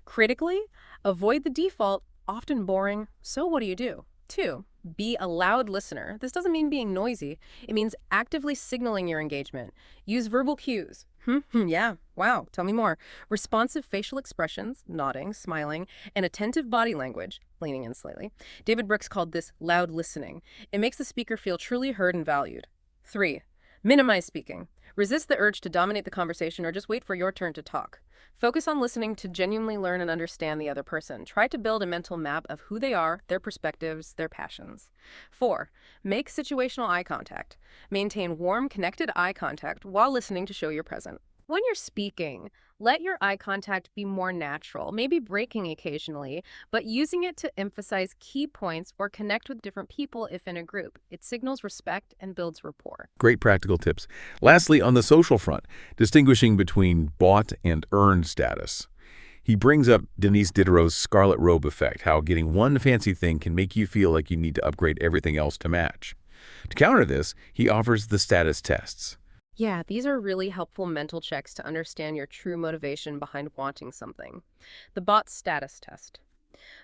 Critically, avoid the default, often boring, so what do you do? 2. Be a loud listener. This doesn't mean being noisy. It means actively signaling your engagement. Use verbal cues. Yeah, wow, tell me more. Responsive facial expressions, nodding, smiling, and attentive body language, leaning in slightly. David Brooks called this loud listening. It makes the speaker feel truly heard and valued. 3. Minimize speaking. Resist the urge to dominate the conversation or just wait for your turn to talk. Focus on listening to genuinely learn and understand the other person. Try to build a mental map of who they are, their perspectives, their passions. 4. Make situational eye contact. Maintain warm, connected eye contact while listening to show you're present. When you're speaking, let your eye contact be more natural, maybe breaking occasionally, but using it to emphasize key points or connect with different people if in a group. It signals respect and builds rapport. Great practical tips. Lastly, on the social front, distinguishing between bought and earned status. He brings up Denise Diderot's scarlet robe effect, how getting one fancy thing can make you feel like you need to upgrade everything else to match. To counter this, he offers the status tests. Yeah, these are really helpful mental checks to understand your true motivation behind wanting something. The bot status test.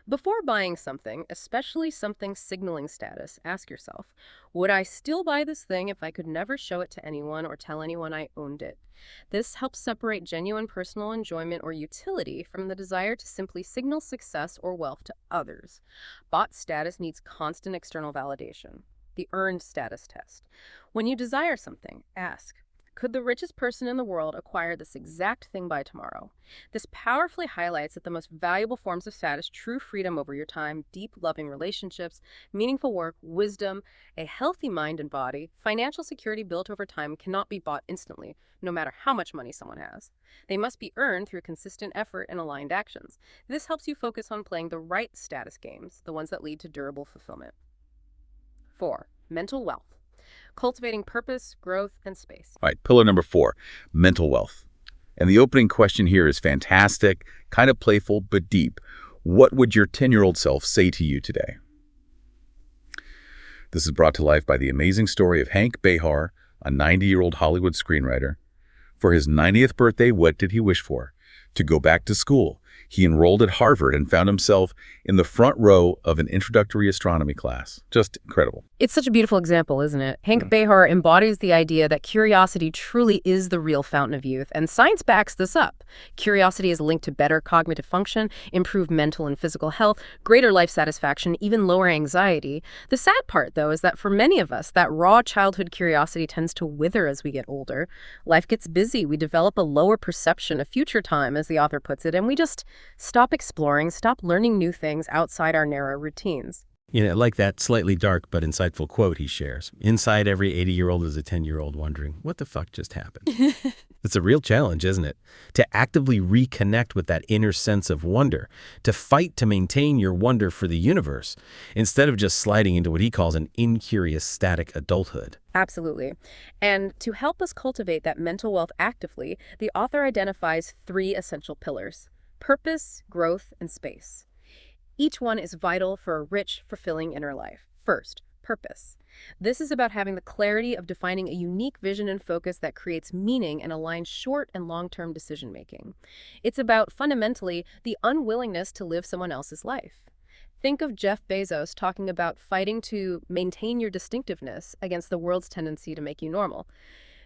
Before buying something, especially something signaling status, ask yourself, would I still buy this thing if I could never show it to anyone or tell anyone I owned it? This helps separate genuine personal enjoyment or utility from the desire to simply signal success or wealth to others. Bot status needs constant external validation. The earned status test. When you desire something, ask, Could the richest person in the world acquire this exact thing by tomorrow? This powerfully highlights that the most valuable forms of status, true freedom over your time, deep, loving relationships, meaningful work, wisdom, a healthy mind and body, financial security built over time cannot be bought instantly, no matter how much money someone has. They must be earned through consistent effort and aligned actions. This helps you focus on playing the right status games, the ones that lead to durable fulfillment. 4. Mental wealth. Cultivating purpose, growth, and space. All right, pillar number 4, mental wealth. And the opening question here is fantastic, kind of playful, but deep. What would your 10-year-old self say to you today? This is brought to life by the amazing story of Hank Behar, a 90-year-old Hollywood screenwriter. For his 90th birthday, what did he wish for? To go back to school. He enrolled at Harvard and found himself in the front row of an introductory astronomy class. Just incredible. It's such a beautiful example, isn't it? Hank Behar embodies the idea that curiosity truly is the real fountain of youth, and science backs this up. Curiosity is linked to better cognitive function, improved mental and physical health, greater life satisfaction, even lower anxiety. The sad part, though, is that for many of us, that raw childhood curiosity tends to wither as we get older. Life gets busy, we develop a lower perception of future time, as the author puts it, and we just stop exploring, stop learning new things outside our narrow routines. Like that slightly dark but insightful quote he shares. Inside every 80-year-old is a 10-year-old wondering, what the fuck just happened? It's a real challenge, isn't it? To actively reconnect with that inner sense of wonder, to fight to maintain your wonder for the universe, instead of just sliding into what he calls an incurious static adulthood. Absolutely. And to help us cultivate that mental wealth actively, the author identifies 3 essential pillars: purpose, growth, and space. Each one is vital for a rich, fulfilling inner life. First, purpose. This is about having the clarity of defining a unique vision and focus that creates meaning and aligns short and long-term decision-making. It's about, fundamentally, the unwillingness to live someone else's life. Think of Jeff Bezos talking about fighting to maintain your distinctiveness against the world's tendency to make you normal.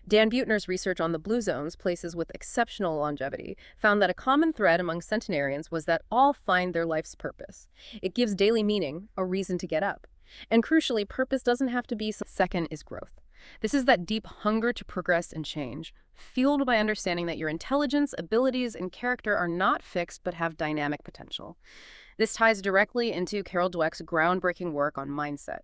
Dan Buettner's research on the blue zones, places with exceptional longevity, found that a common thread among centenarians was that all find their life's purpose. It gives daily meaning, a reason to get up. And crucially, purpose doesn't have to be. Second is growth. This is that deep hunger to progress and change, fueled by understanding that your intelligence, abilities, and character are not fixed but have dynamic potential. This ties directly into Carol Dweck's groundbreaking work on mindset.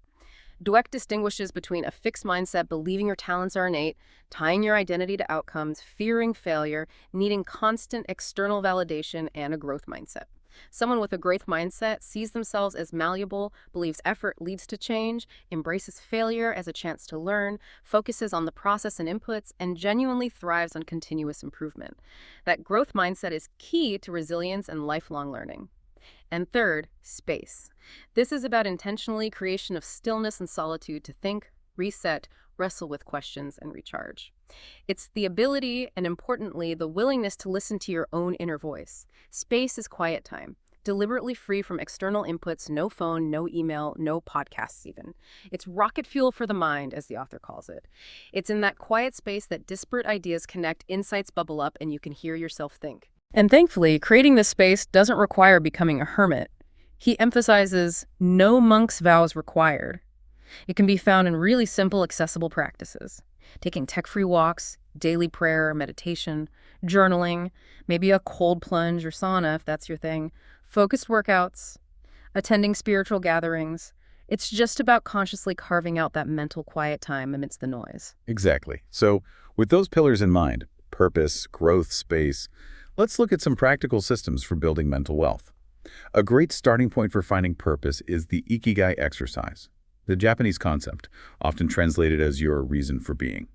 Dweck distinguishes between a fixed mindset, believing your talents are innate, tying your identity to outcomes, fearing failure, needing constant external validation, and a growth mindset. Someone with a growth mindset sees themselves as malleable, believes effort leads to change, embraces failure as a chance to learn, focuses on the process and inputs, and genuinely thrives on continuous improvement. That growth mindset is key to resilience and lifelong learning. And third, space. This is about intentionally creation of stillness and solitude to think, reset, wrestle with questions, and recharge. It's the ability, and importantly, the willingness to listen to your own inner voice. Space is quiet time, deliberately free from external inputs, no phone, no email, no podcasts even. It's rocket fuel for the mind, as the author calls it. It's in that quiet space that disparate ideas connect, insights bubble up, and you can hear yourself think. And thankfully, creating this space doesn't require becoming a hermit. He emphasizes no monk's vows required. It can be found in really simple, accessible practices. Taking tech-free walks, daily prayer, meditation, journaling, maybe a cold plunge or sauna if that's your thing, focused workouts, attending spiritual gatherings. It's just about consciously carving out that mental quiet time amidst the noise. Exactly. So with those pillars in mind, purpose, growth, space, let's look at some practical systems for building mental wealth. A great starting point for finding purpose is the Ikigai exercise, the Japanese concept, often translated as your reason for being.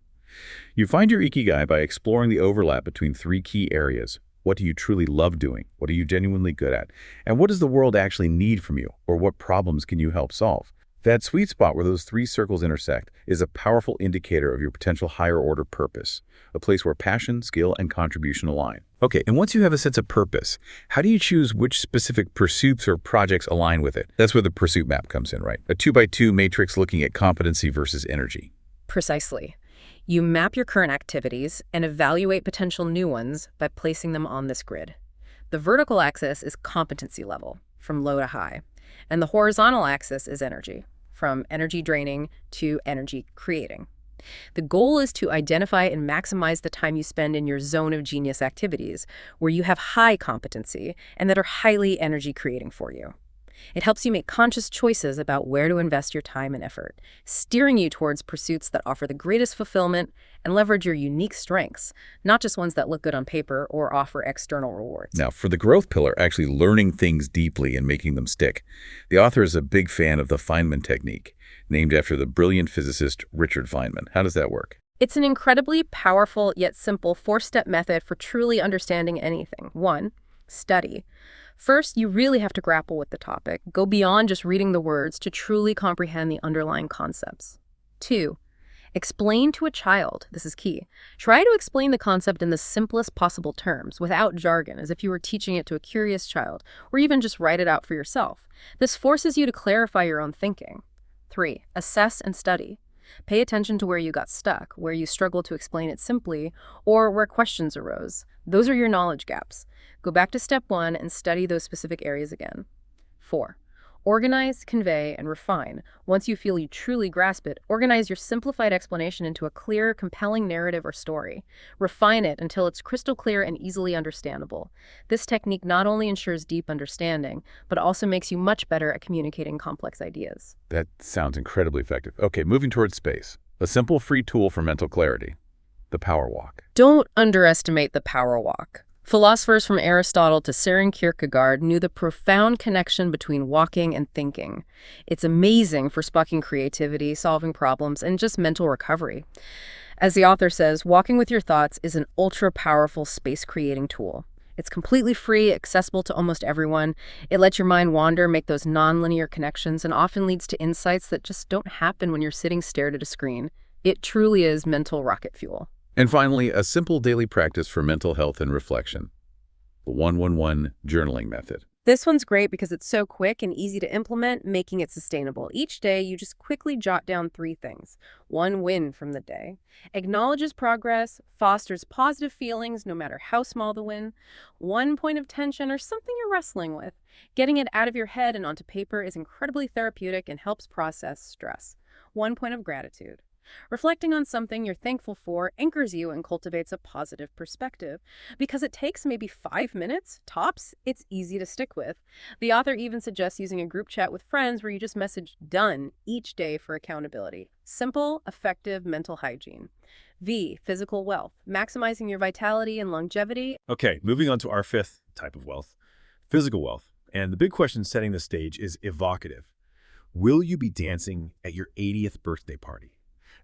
You find your Ikigai by exploring the overlap between 3 key areas. What do you truly love doing? What are you genuinely good at? And what does the world actually need from you? Or what problems can you help solve? That sweet spot where those 3 circles intersect is a powerful indicator of your potential higher-order purpose, a place where passion, skill, and contribution align. Okay, and once you have a sense of purpose, how do you choose which specific pursuits or projects align with it? That's where the pursuit map comes in, right? A 2x2 matrix looking at competency versus energy. Precisely. You map your current activities and evaluate potential new ones by placing them on this grid. The vertical axis is competency level, from low to high, and the horizontal axis is energy, from energy draining to energy creating. The goal is to identify and maximize the time you spend in your zone of genius activities, where you have high competency and that are highly energy creating for you. It helps you make conscious choices about where to invest your time and effort, steering you towards pursuits that offer the greatest fulfillment and leverage your unique strengths, not just ones that look good on paper or offer external rewards. Now, for the growth pillar, actually learning things deeply and making them stick, the author is a big fan of the Feynman technique, named after the brilliant physicist Richard Feynman. How does that work? It's an incredibly powerful yet simple four-step method for truly understanding anything. 1. Study. First, you really have to grapple with the topic. Go beyond just reading the words to truly comprehend the underlying concepts. 2. Explain to a child. This is key. Try to explain the concept in the simplest possible terms, without jargon, as if you were teaching it to a curious child, or even just write it out for yourself. This forces you to clarify your own thinking. 3. Assess and study. Pay attention to where you got stuck, where you struggled to explain it simply, or where questions arose. Those are your knowledge gaps. Go back to step 1 and study those specific areas again. 4. Organize, convey, and refine. Once you feel you truly grasp it, organize your simplified explanation into a clear, compelling narrative or story. Refine it until it's crystal clear and easily understandable. This technique not only ensures deep understanding, but also makes you much better at communicating complex ideas. That sounds incredibly effective. Okay, moving towards space. A simple free tool for mental clarity. The power walk. Don't underestimate the power walk. Philosophers from Aristotle to Søren Kierkegaard knew the profound connection between walking and thinking. It's amazing for sparking creativity, solving problems, and just mental recovery. As the author says, walking with your thoughts is an ultra-powerful space-creating tool. It's completely free, accessible to almost everyone. It lets your mind wander, make those non-linear connections, and often leads to insights that just don't happen when you're sitting stared at a screen. It truly is mental rocket fuel. And finally, a simple daily practice for mental health and reflection. The 1-1-1 journaling method. This one's great because it's so quick and easy to implement, making it sustainable. Each day, you just quickly jot down 3 things. 1 win from the day. Acknowledges progress, fosters positive feelings no matter how small the win. 1 point of tension or something you're wrestling with. Getting it out of your head and onto paper is incredibly therapeutic and helps process stress. 1 point of gratitude. Reflecting on something you're thankful for anchors you and cultivates a positive perspective. Because it takes maybe 5 minutes, tops, it's easy to stick with. The author even suggests using a group chat with friends where you just message "done" each day for accountability. Simple, effective mental hygiene. V, physical wealth, maximizing your vitality and longevity. Okay, moving on to our 5th type of wealth, physical wealth. And the big question setting the stage is evocative. Will you be dancing at your 80th birthday party?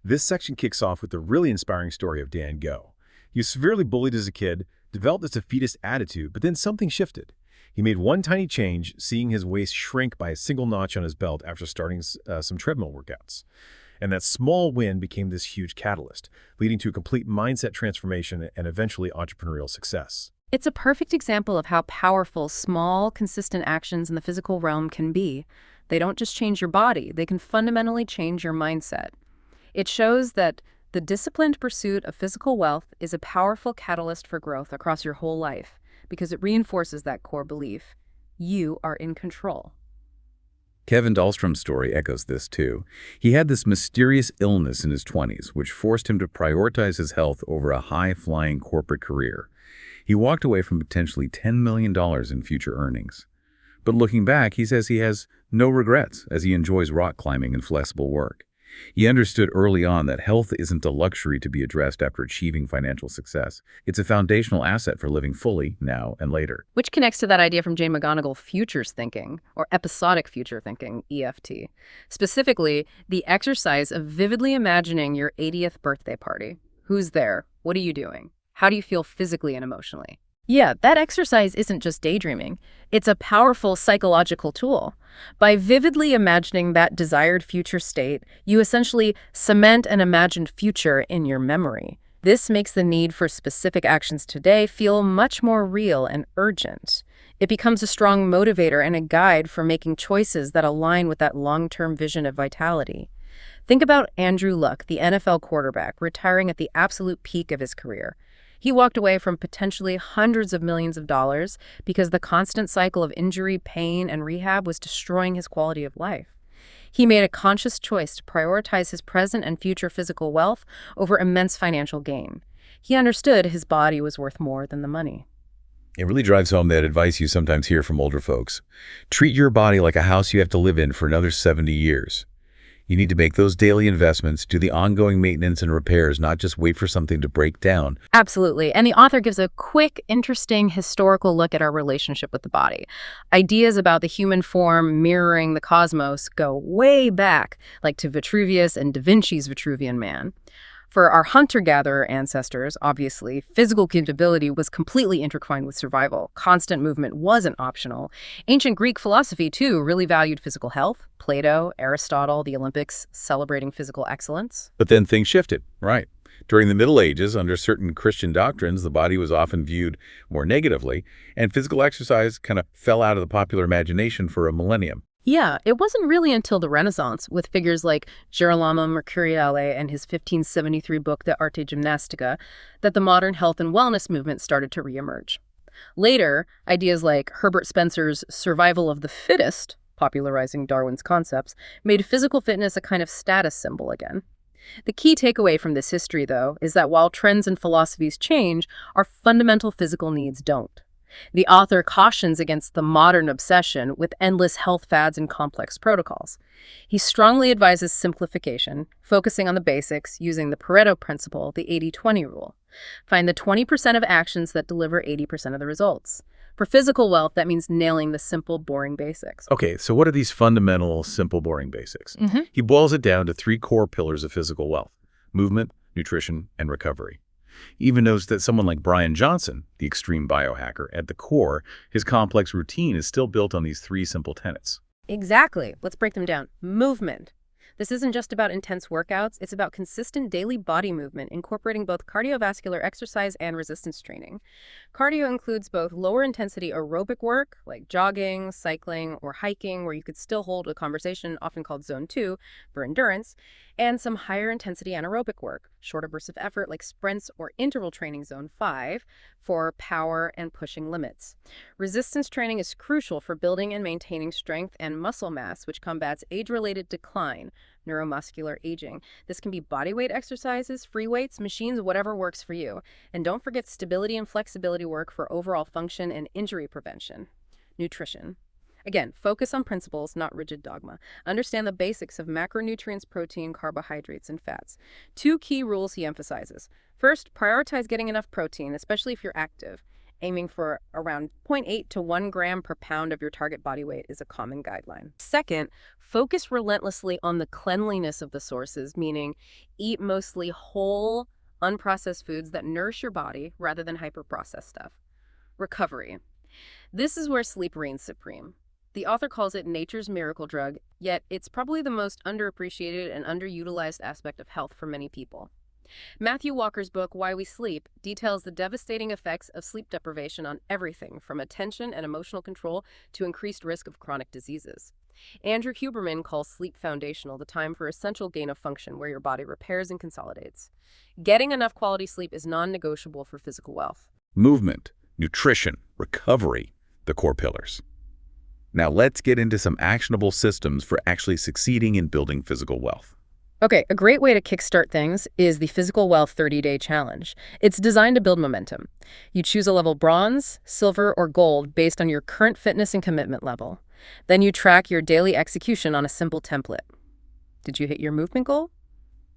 This section kicks off with the really inspiring story of Dan Go. He was severely bullied as a kid, developed this defeatist attitude, but then something shifted. He made one tiny change, seeing his waist shrink by a single notch on his belt after starting some treadmill workouts. And that small win became this huge catalyst, leading to a complete mindset transformation and eventually entrepreneurial success. It's a perfect example of how powerful small, consistent actions in the physical realm can be. They don't just change your body, they can fundamentally change your mindset. It shows that the disciplined pursuit of physical wealth is a powerful catalyst for growth across your whole life because it reinforces that core belief. You are in control. Kevin Dahlstrom's story echoes this too. He had this mysterious illness in his 20s, which forced him to prioritize his health over a high-flying corporate career. He walked away from potentially $10 million in future earnings. But looking back, he says he has no regrets as he enjoys rock climbing and flexible work. He understood early on that health isn't a luxury to be addressed after achieving financial success. It's a foundational asset for living fully now and later. Which connects to that idea from Jane McGonigal, futures thinking, or episodic future thinking, EFT. Specifically, the exercise of vividly imagining your 80th birthday party. Who's there? What are you doing? How do you feel physically and emotionally? Yeah, that exercise isn't just daydreaming. It's a powerful psychological tool. By vividly imagining that desired future state, you essentially cement an imagined future in your memory. This makes the need for specific actions today feel much more real and urgent. It becomes a strong motivator and a guide for making choices that align with that long-term vision of vitality. Think about Andrew Luck, the NFL quarterback, retiring at the absolute peak of his career. He walked away from potentially hundreds of millions of dollars because the constant cycle of injury, pain, and rehab was destroying his quality of life. He made a conscious choice to prioritize his present and future physical wealth over immense financial gain. He understood his body was worth more than the money. It really drives home that advice you sometimes hear from older folks. Treat your body like a house you have to live in for another 70 years. You need to make those daily investments, do the ongoing maintenance and repairs, not just wait for something to break down. Absolutely. And the author gives a quick, interesting historical look at our relationship with the body. Ideas about the human form mirroring the cosmos go way back, like to Vitruvius and Da Vinci's Vitruvian Man. For our hunter-gatherer ancestors, obviously, physical capability was completely intertwined with survival. Constant movement wasn't optional. Ancient Greek philosophy, too, really valued physical health. Plato, Aristotle, the Olympics, celebrating physical excellence. But then things shifted, right? During the Middle Ages, under certain Christian doctrines, the body was often viewed more negatively, and physical exercise kind of fell out of the popular imagination for a millennium. Yeah, it wasn't really until the Renaissance, with figures like Girolamo Mercuriale and his 1573 book De Arte Gymnastica, that the modern health and wellness movement started to reemerge. Later, ideas like Herbert Spencer's survival of the fittest, popularizing Darwin's concepts, made physical fitness a kind of status symbol again. The key takeaway from this history, though, is that while trends and philosophies change, our fundamental physical needs don't. The author cautions against the modern obsession with endless health fads and complex protocols. He strongly advises simplification, focusing on the basics, using the Pareto principle, the 80-20 rule. Find the 20% of actions that deliver 80% of the results. For physical wealth, that means nailing the simple, boring basics. Okay, so what are these fundamental, simple, boring basics? He boils it down to 3 core pillars of physical wealth: movement, nutrition, and recovery. He even notes that someone like Brian Johnson, the extreme biohacker, at the core, his complex routine is still built on these 3 simple tenets. Exactly. Let's break them down. Movement. This isn't just about intense workouts, it's about consistent daily body movement, incorporating both cardiovascular exercise and resistance training. Cardio includes both lower intensity aerobic work, like jogging, cycling, or hiking, where you could still hold a conversation, often called Zone 2, for endurance, and some higher intensity anaerobic work, shorter bursts of effort like sprints or interval training, Zone 5, for power and pushing limits. Resistance training is crucial for building and maintaining strength and muscle mass, which combats age-related decline, neuromuscular aging. This can be bodyweight exercises, free weights, machines, whatever works for you. And don't forget stability and flexibility work for overall function and injury prevention. Nutrition. Again, focus on principles, not rigid dogma. Understand the basics of macronutrients, protein, carbohydrates, and fats. 2 key rules he emphasizes. First, prioritize getting enough protein, especially if you're active. Aiming for around 0.8 to 1 gram per pound of your target body weight is a common guideline. Second, focus relentlessly on the cleanliness of the sources, meaning eat mostly whole, unprocessed foods that nourish your body rather than hyper-processed stuff. Recovery. This is where sleep reigns supreme. The author calls it nature's miracle drug, yet it's probably the most underappreciated and underutilized aspect of health for many people. Matthew Walker's book, Why We Sleep, details the devastating effects of sleep deprivation on everything from attention and emotional control to increased risk of chronic diseases. Andrew Huberman calls sleep foundational, the time for essential gain of function where your body repairs and consolidates. Getting enough quality sleep is non-negotiable for physical wealth. Movement, nutrition, recovery, the core pillars. Now let's get into some actionable systems for actually succeeding in building physical wealth. Okay, a great way to kickstart things is the Physical Wealth 30-Day Challenge. It's designed to build momentum. You choose a level bronze, silver, or gold based on your current fitness and commitment level. Then you track your daily execution on a simple template. Did you hit your movement goal?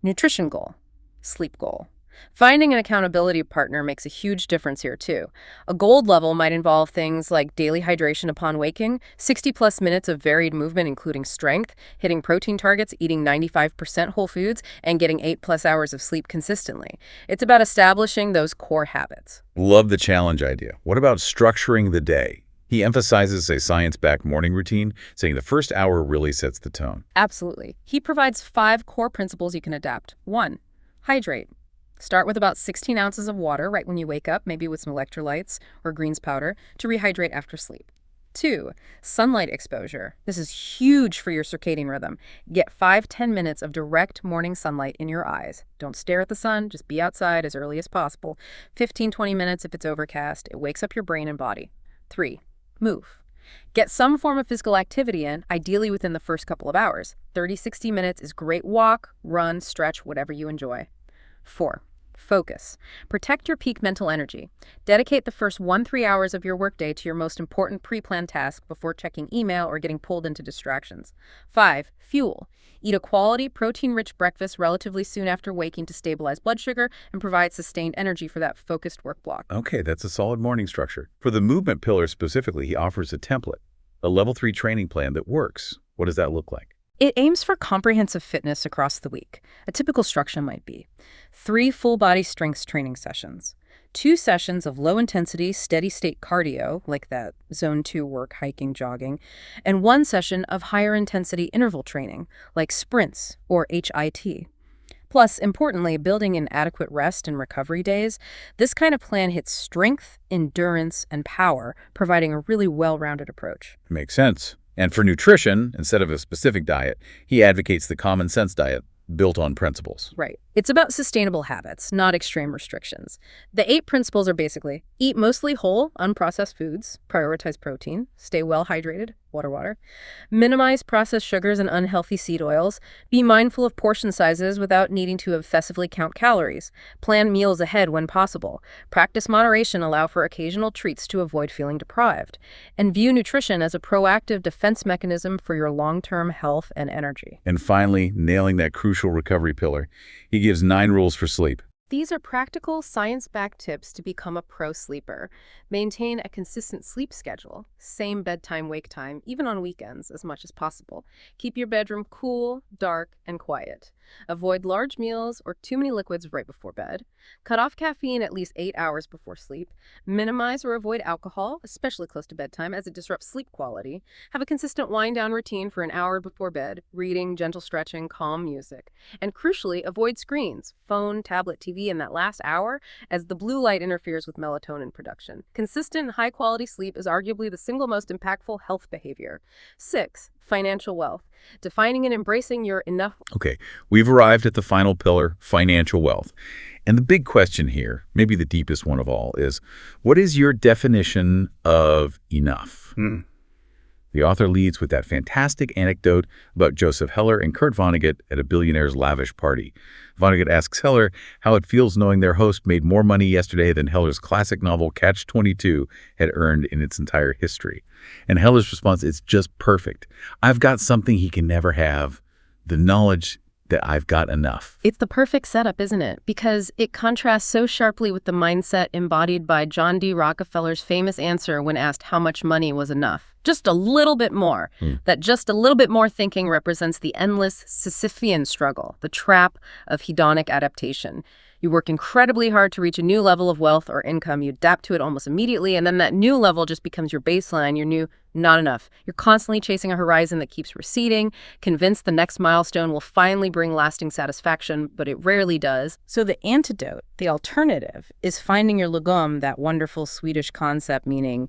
Nutrition goal? Sleep goal? Finding an accountability partner makes a huge difference here, too. A gold level might involve things like daily hydration upon waking, 60-plus minutes of varied movement, including strength, hitting protein targets, eating 95% whole foods, and getting 8+ hours of sleep consistently. It's about establishing those core habits. Love the challenge idea. What about structuring the day? He emphasizes a science-backed morning routine, saying the first hour really sets the tone. Absolutely. He provides 5 core principles you can adapt. 1. Hydrate. Start with about 16 ounces of water right when you wake up, maybe with some electrolytes or greens powder, to rehydrate after sleep. 2. Sunlight exposure. This is huge for your circadian rhythm. Get 5-10 minutes of direct morning sunlight in your eyes. Don't stare at the sun, just be outside as early as possible. 15-20 minutes if it's overcast. It wakes up your brain and body. 3. Move. Get some form of physical activity in, ideally within the first couple of hours. 30-60 minutes is great walk, run, stretch, whatever you enjoy. 4. Focus. Protect your peak mental energy. Dedicate the first 1-3 hours of your workday to your most important pre-planned task before checking email or getting pulled into distractions. 5. Fuel. Eat a quality, protein-rich breakfast relatively soon after waking to stabilize blood sugar and provide sustained energy for that focused work block. Okay, that's a solid morning structure. For the movement pillar specifically, he offers a template, a level 3 training plan that works. What does that look like? It aims for comprehensive fitness across the week. A typical structure might be 3 full-body strength training sessions, 2 sessions of low-intensity, steady-state cardio, like that Zone 2 work, hiking, jogging, and 1 session of higher-intensity interval training, like sprints or HIIT. Plus, importantly, building in adequate rest and recovery days, this kind of plan hits strength, endurance, and power, providing a really well-rounded approach. Makes sense. And for nutrition, instead of a specific diet, he advocates the common sense diet built on principles. Right. It's about sustainable habits, not extreme restrictions. The 8 principles are basically eat mostly whole, unprocessed foods, prioritize protein, stay well hydrated, water, minimize processed sugars and unhealthy seed oils, be mindful of portion sizes without needing to obsessively count calories, plan meals ahead when possible, practice moderation, allow for occasional treats to avoid feeling deprived, and view nutrition as a proactive defense mechanism for your long-term health and energy. And finally, nailing that crucial recovery pillar, he gives 9 rules for sleep. These are practical, science-backed tips to become a pro sleeper. Maintain a consistent sleep schedule, same bedtime, wake time, even on weekends as much as possible. Keep your bedroom cool, dark, and quiet. Avoid large meals or too many liquids right before bed. Cut off caffeine at least 8 hours before sleep. Minimize or avoid alcohol, especially close to bedtime, as it disrupts sleep quality. Have a consistent wind-down routine for an hour before bed, reading, gentle stretching, calm music. And crucially, avoid screens, phone, tablet, TV in that last hour, as the blue light interferes with melatonin production. Consistent, high-quality sleep is arguably the single most impactful health behavior. 6. Financial wealth. Defining and embracing your enough. Okay, we've arrived at the final pillar, financial wealth. And the big question here, maybe the deepest one of all, is what is your definition of enough? The author leads with that fantastic anecdote about Joseph Heller and Kurt Vonnegut at a billionaire's lavish party. Vonnegut asks Heller how it feels knowing their host made more money yesterday than Heller's classic novel Catch-22 had earned in its entire history. And Heller's response is just perfect. I've got something he can never have, the knowledge that I've got enough. It's the perfect setup, isn't it? Because it contrasts so sharply with the mindset embodied by John D. Rockefeller's famous answer when asked how much money was enough. Just a little bit more. That just a little bit more thinking represents the endless Sisyphean struggle, the trap of hedonic adaptation. You work incredibly hard to reach a new level of wealth or income. You adapt to it almost immediately, and then that new level just becomes your baseline, your new not enough. You're constantly chasing a horizon that keeps receding, convinced the next milestone will finally bring lasting satisfaction, but it rarely does. So the antidote, the alternative, is finding your lagom, that wonderful Swedish concept meaning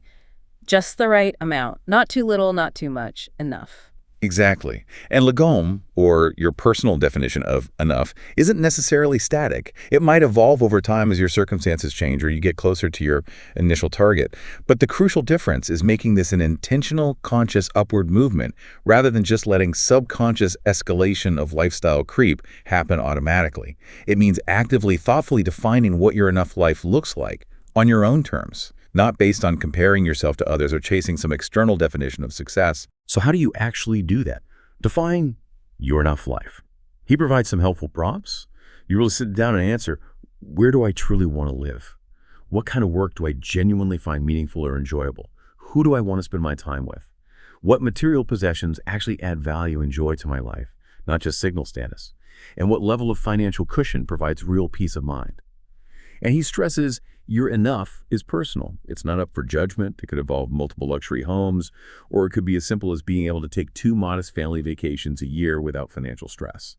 just the right amount. Not too little, not too much, enough. Exactly. And lagom, or your personal definition of enough, isn't necessarily static. It might evolve over time as your circumstances change or you get closer to your initial target. But the crucial difference is making this an intentional, conscious upward movement rather than just letting subconscious escalation of lifestyle creep happen automatically. It means actively, thoughtfully defining what your enough life looks like on your own terms, not based on comparing yourself to others or chasing some external definition of success. So how do you actually do that? Define your enough life. He provides some helpful prompts. You really sit down and answer, where do I truly want to live? What kind of work do I genuinely find meaningful or enjoyable? Who do I want to spend my time with? What material possessions actually add value and joy to my life, not just signal status? And what level of financial cushion provides real peace of mind? And he stresses your enough is personal. It's not up for judgment. It could involve multiple luxury homes, or it could be as simple as being able to take 2 modest family vacations a year without financial stress.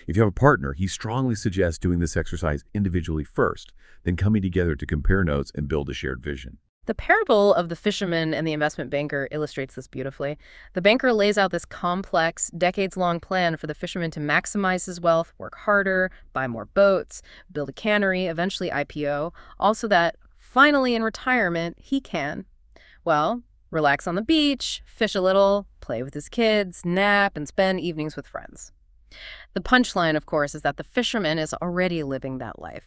If you have a partner, he strongly suggests doing this exercise individually first, then coming together to compare notes and build a shared vision. The parable of the fisherman and the investment banker illustrates this beautifully. The banker lays out this complex, decades-long plan for the fisherman to maximize his wealth, work harder, buy more boats, build a cannery, eventually IPO, also that finally in retirement he can, well, relax on the beach, fish a little, play with his kids, nap, and spend evenings with friends. The punchline, of course, is that the fisherman is already living that life.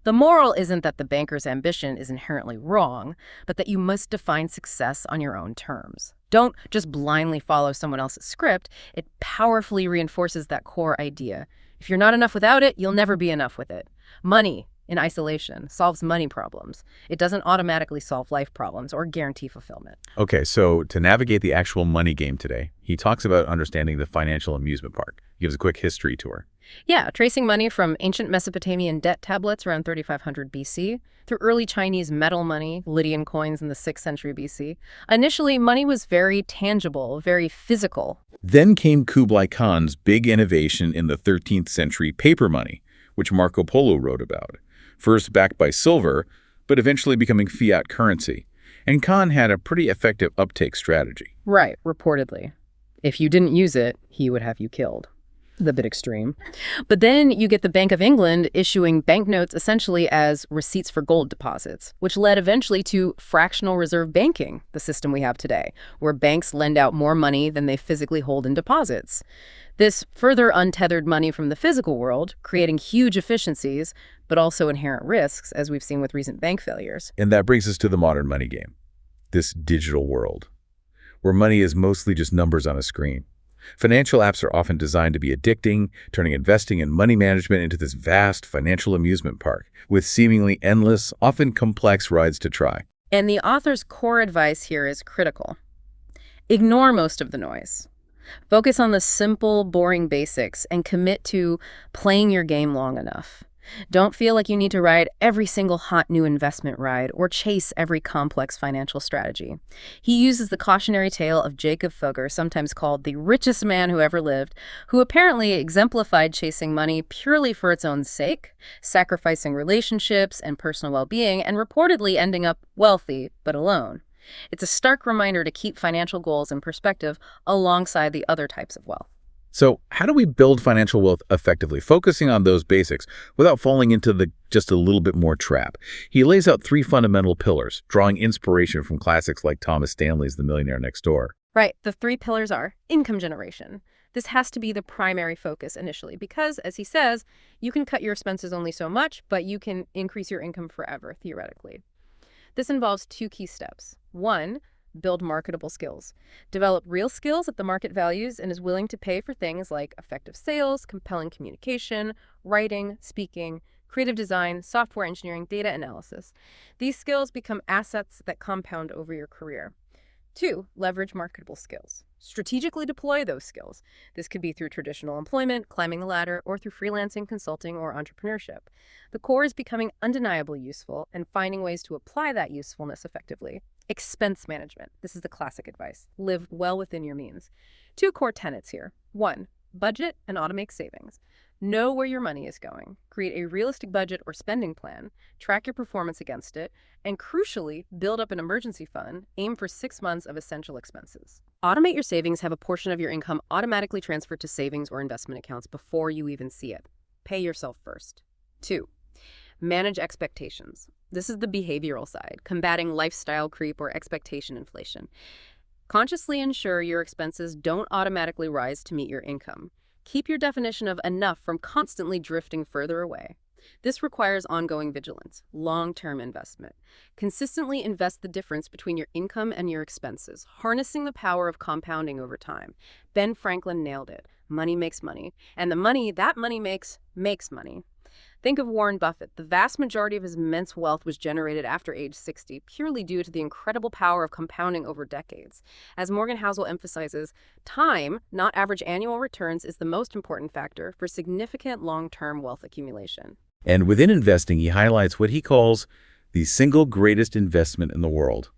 The moral isn't that the banker's ambition is inherently wrong, but that you must define success on your own terms. Don't just blindly follow someone else's script. It powerfully reinforces that core idea. If you're not enough without it, you'll never be enough with it. Money, in isolation, solves money problems. It doesn't automatically solve life problems or guarantee fulfillment. Okay, so to navigate the actual money game today, he talks about understanding the financial amusement park. He gives a quick history tour. Yeah, tracing money from ancient Mesopotamian debt tablets around 3500 BC through early Chinese metal money, Lydian coins in the 6th century BC. Initially, money was very tangible, very physical. Then came Kublai Khan's big innovation in the 13th century paper money, which Marco Polo wrote about. First backed by silver, but eventually becoming fiat currency. And Khan had a pretty effective uptake strategy. Right, reportedly. If you didn't use it, he would have you killed. The bit extreme. But then you get the Bank of England issuing banknotes essentially as receipts for gold deposits, which led eventually to fractional reserve banking, the system we have today, where banks lend out more money than they physically hold in deposits. This further untethered money from the physical world, creating huge efficiencies, but also inherent risks, as we've seen with recent bank failures. And that brings us to the modern money game, this digital world, where money is mostly just numbers on a screen. Financial apps are often designed to be addicting, turning investing and money management into this vast financial amusement park with seemingly endless, often complex rides to try. And the author's core advice here is critical. Ignore most of the noise. Focus on the simple, boring basics and commit to playing your game long enough. Don't feel like you need to ride every single hot new investment ride or chase every complex financial strategy. He uses the cautionary tale of Jacob Fugger, sometimes called the richest man who ever lived, who apparently exemplified chasing money purely for its own sake, sacrificing relationships and personal well-being, and reportedly ending up wealthy but alone. It's a stark reminder to keep financial goals in perspective alongside the other types of wealth. So how do we build financial wealth effectively, focusing on those basics without falling into the just a little bit more trap? He lays out 3 fundamental pillars, drawing inspiration from classics like Thomas Stanley's The Millionaire Next Door. Right. The 3 pillars are income generation. This has to be the primary focus initially because, as he says, you can cut your expenses only so much, but you can increase your income forever, theoretically. This involves 2 key steps. 1, build marketable skills. Develop real skills that the market values and is willing to pay for things like effective sales, compelling communication, writing, speaking, creative design, software engineering, data analysis. These skills become assets that compound over your career. 2, leverage marketable skills. Strategically deploy those skills. This could be through traditional employment, climbing the ladder, or through freelancing, consulting, or entrepreneurship. The core is becoming undeniably useful and finding ways to apply that usefulness effectively. Expense management. This is the classic advice. Live well within your means. 2 core tenets here. 1, budget and automate savings. Know where your money is going. Create a realistic budget or spending plan. Track your performance against it. And crucially, build up an emergency fund. Aim for 6 months of essential expenses. Automate your savings. Have a portion of your income automatically transferred to savings or investment accounts before you even see it. Pay yourself first. 2, manage expectations. This is the behavioral side, combating lifestyle creep or expectation inflation. Consciously ensure your expenses don't automatically rise to meet your income. Keep your definition of enough from constantly drifting further away. This requires ongoing vigilance, long-term investment. Consistently invest the difference between your income and your expenses, harnessing the power of compounding over time. Ben Franklin nailed it. Money makes money, and the money that money makes money. Think of Warren Buffett. The vast majority of his immense wealth was generated after age 60, purely due to the incredible power of compounding over decades. As Morgan Housel emphasizes, time, not average annual returns, is the most important factor for significant long-term wealth accumulation. And within investing, he highlights what he calls the single greatest investment in the world,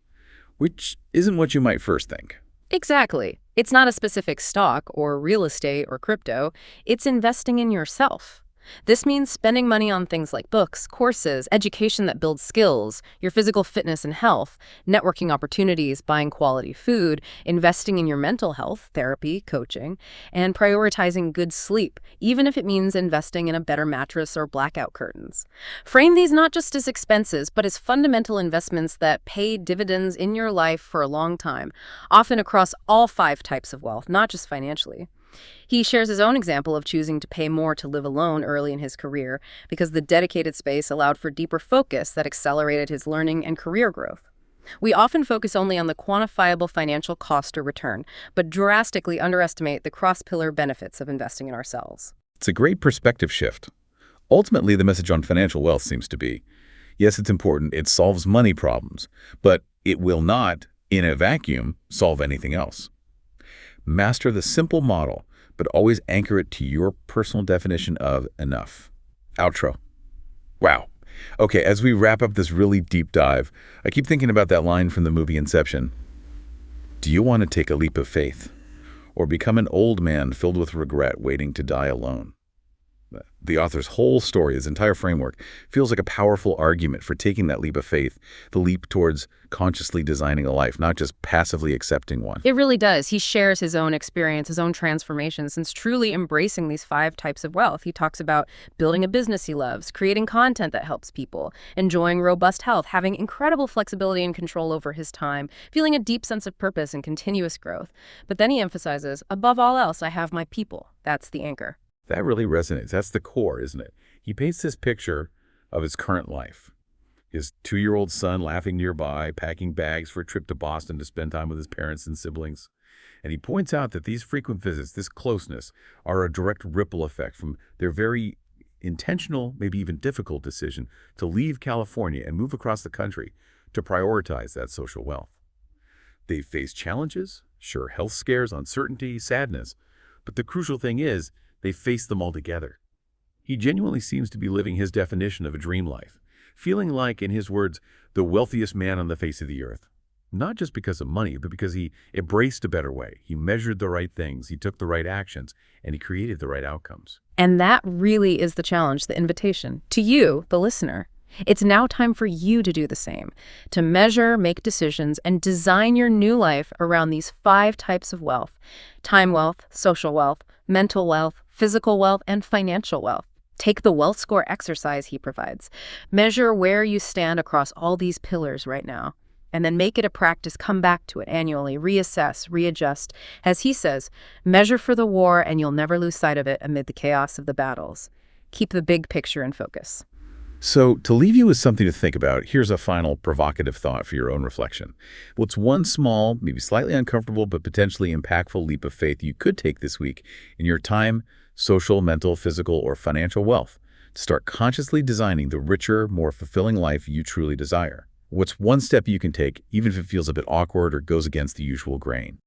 which isn't what you might first think. Exactly. It's not a specific stock or real estate or crypto. It's investing in yourself. This means spending money on things like books, courses, education that builds skills, your physical fitness and health, networking opportunities, buying quality food, investing in your mental health, therapy, coaching, and prioritizing good sleep, even if it means investing in a better mattress or blackout curtains. Frame these not just as expenses, but as fundamental investments that pay dividends in your life for a long time, often across all 5 types of wealth, not just financially. He shares his own example of choosing to pay more to live alone early in his career because the dedicated space allowed for deeper focus that accelerated his learning and career growth. We often focus only on the quantifiable financial cost or return, but drastically underestimate the cross-pillar benefits of investing in ourselves. It's a great perspective shift. Ultimately, the message on financial wealth seems to be, yes, it's important, it solves money problems, but it will not, in a vacuum, solve anything else. Master the simple model, but always anchor it to your personal definition of enough. Outro. Wow. Okay, as we wrap up this really deep dive, I keep thinking about that line from the movie Inception. Do you want to take a leap of faith or become an old man filled with regret waiting to die alone? The author's whole story, his entire framework, feels like a powerful argument for taking that leap of faith, the leap towards consciously designing a life, not just passively accepting one. It really does. He shares his own experience, his own transformation since truly embracing these 5 types of wealth. He talks about building a business he loves, creating content that helps people, enjoying robust health, having incredible flexibility and control over his time, feeling a deep sense of purpose and continuous growth. But then he emphasizes, above all else, I have my people. That's the anchor. That really resonates. That's the core, isn't it? He paints this picture of his current life. His 2-year-old son laughing nearby, packing bags for a trip to Boston to spend time with his parents and siblings. And he points out that these frequent visits, this closeness, are a direct ripple effect from their very intentional, maybe even difficult decision to leave California and move across the country to prioritize that social wealth. They've faced challenges, sure, health scares, uncertainty, sadness, but the crucial thing is, they face them all together. He genuinely seems to be living his definition of a dream life, feeling like, in his words, the wealthiest man on the face of the earth. Not just because of money, but because he embraced a better way. He measured the right things, he took the right actions, and he created the right outcomes. And that really is the challenge, the invitation to you, the listener. It's now time for you to do the same, to measure, make decisions, and design your new life around these 5 types of wealth: time wealth, social wealth, mental wealth, physical wealth, and financial wealth. Take the Wealth Score exercise he provides. Measure where you stand across all these pillars right now, and then make it a practice. Come back to it annually, reassess, readjust. As he says, measure for the war and you'll never lose sight of it amid the chaos of the battles. Keep the big picture in focus. So, to leave you with something to think about, here's a final provocative thought for your own reflection. What's one small, maybe slightly uncomfortable, but potentially impactful leap of faith you could take this week in your time, social, mental, physical, or financial wealth to start consciously designing the richer, more fulfilling life you truly desire? What's one step you can take, even if it feels a bit awkward or goes against the usual grain?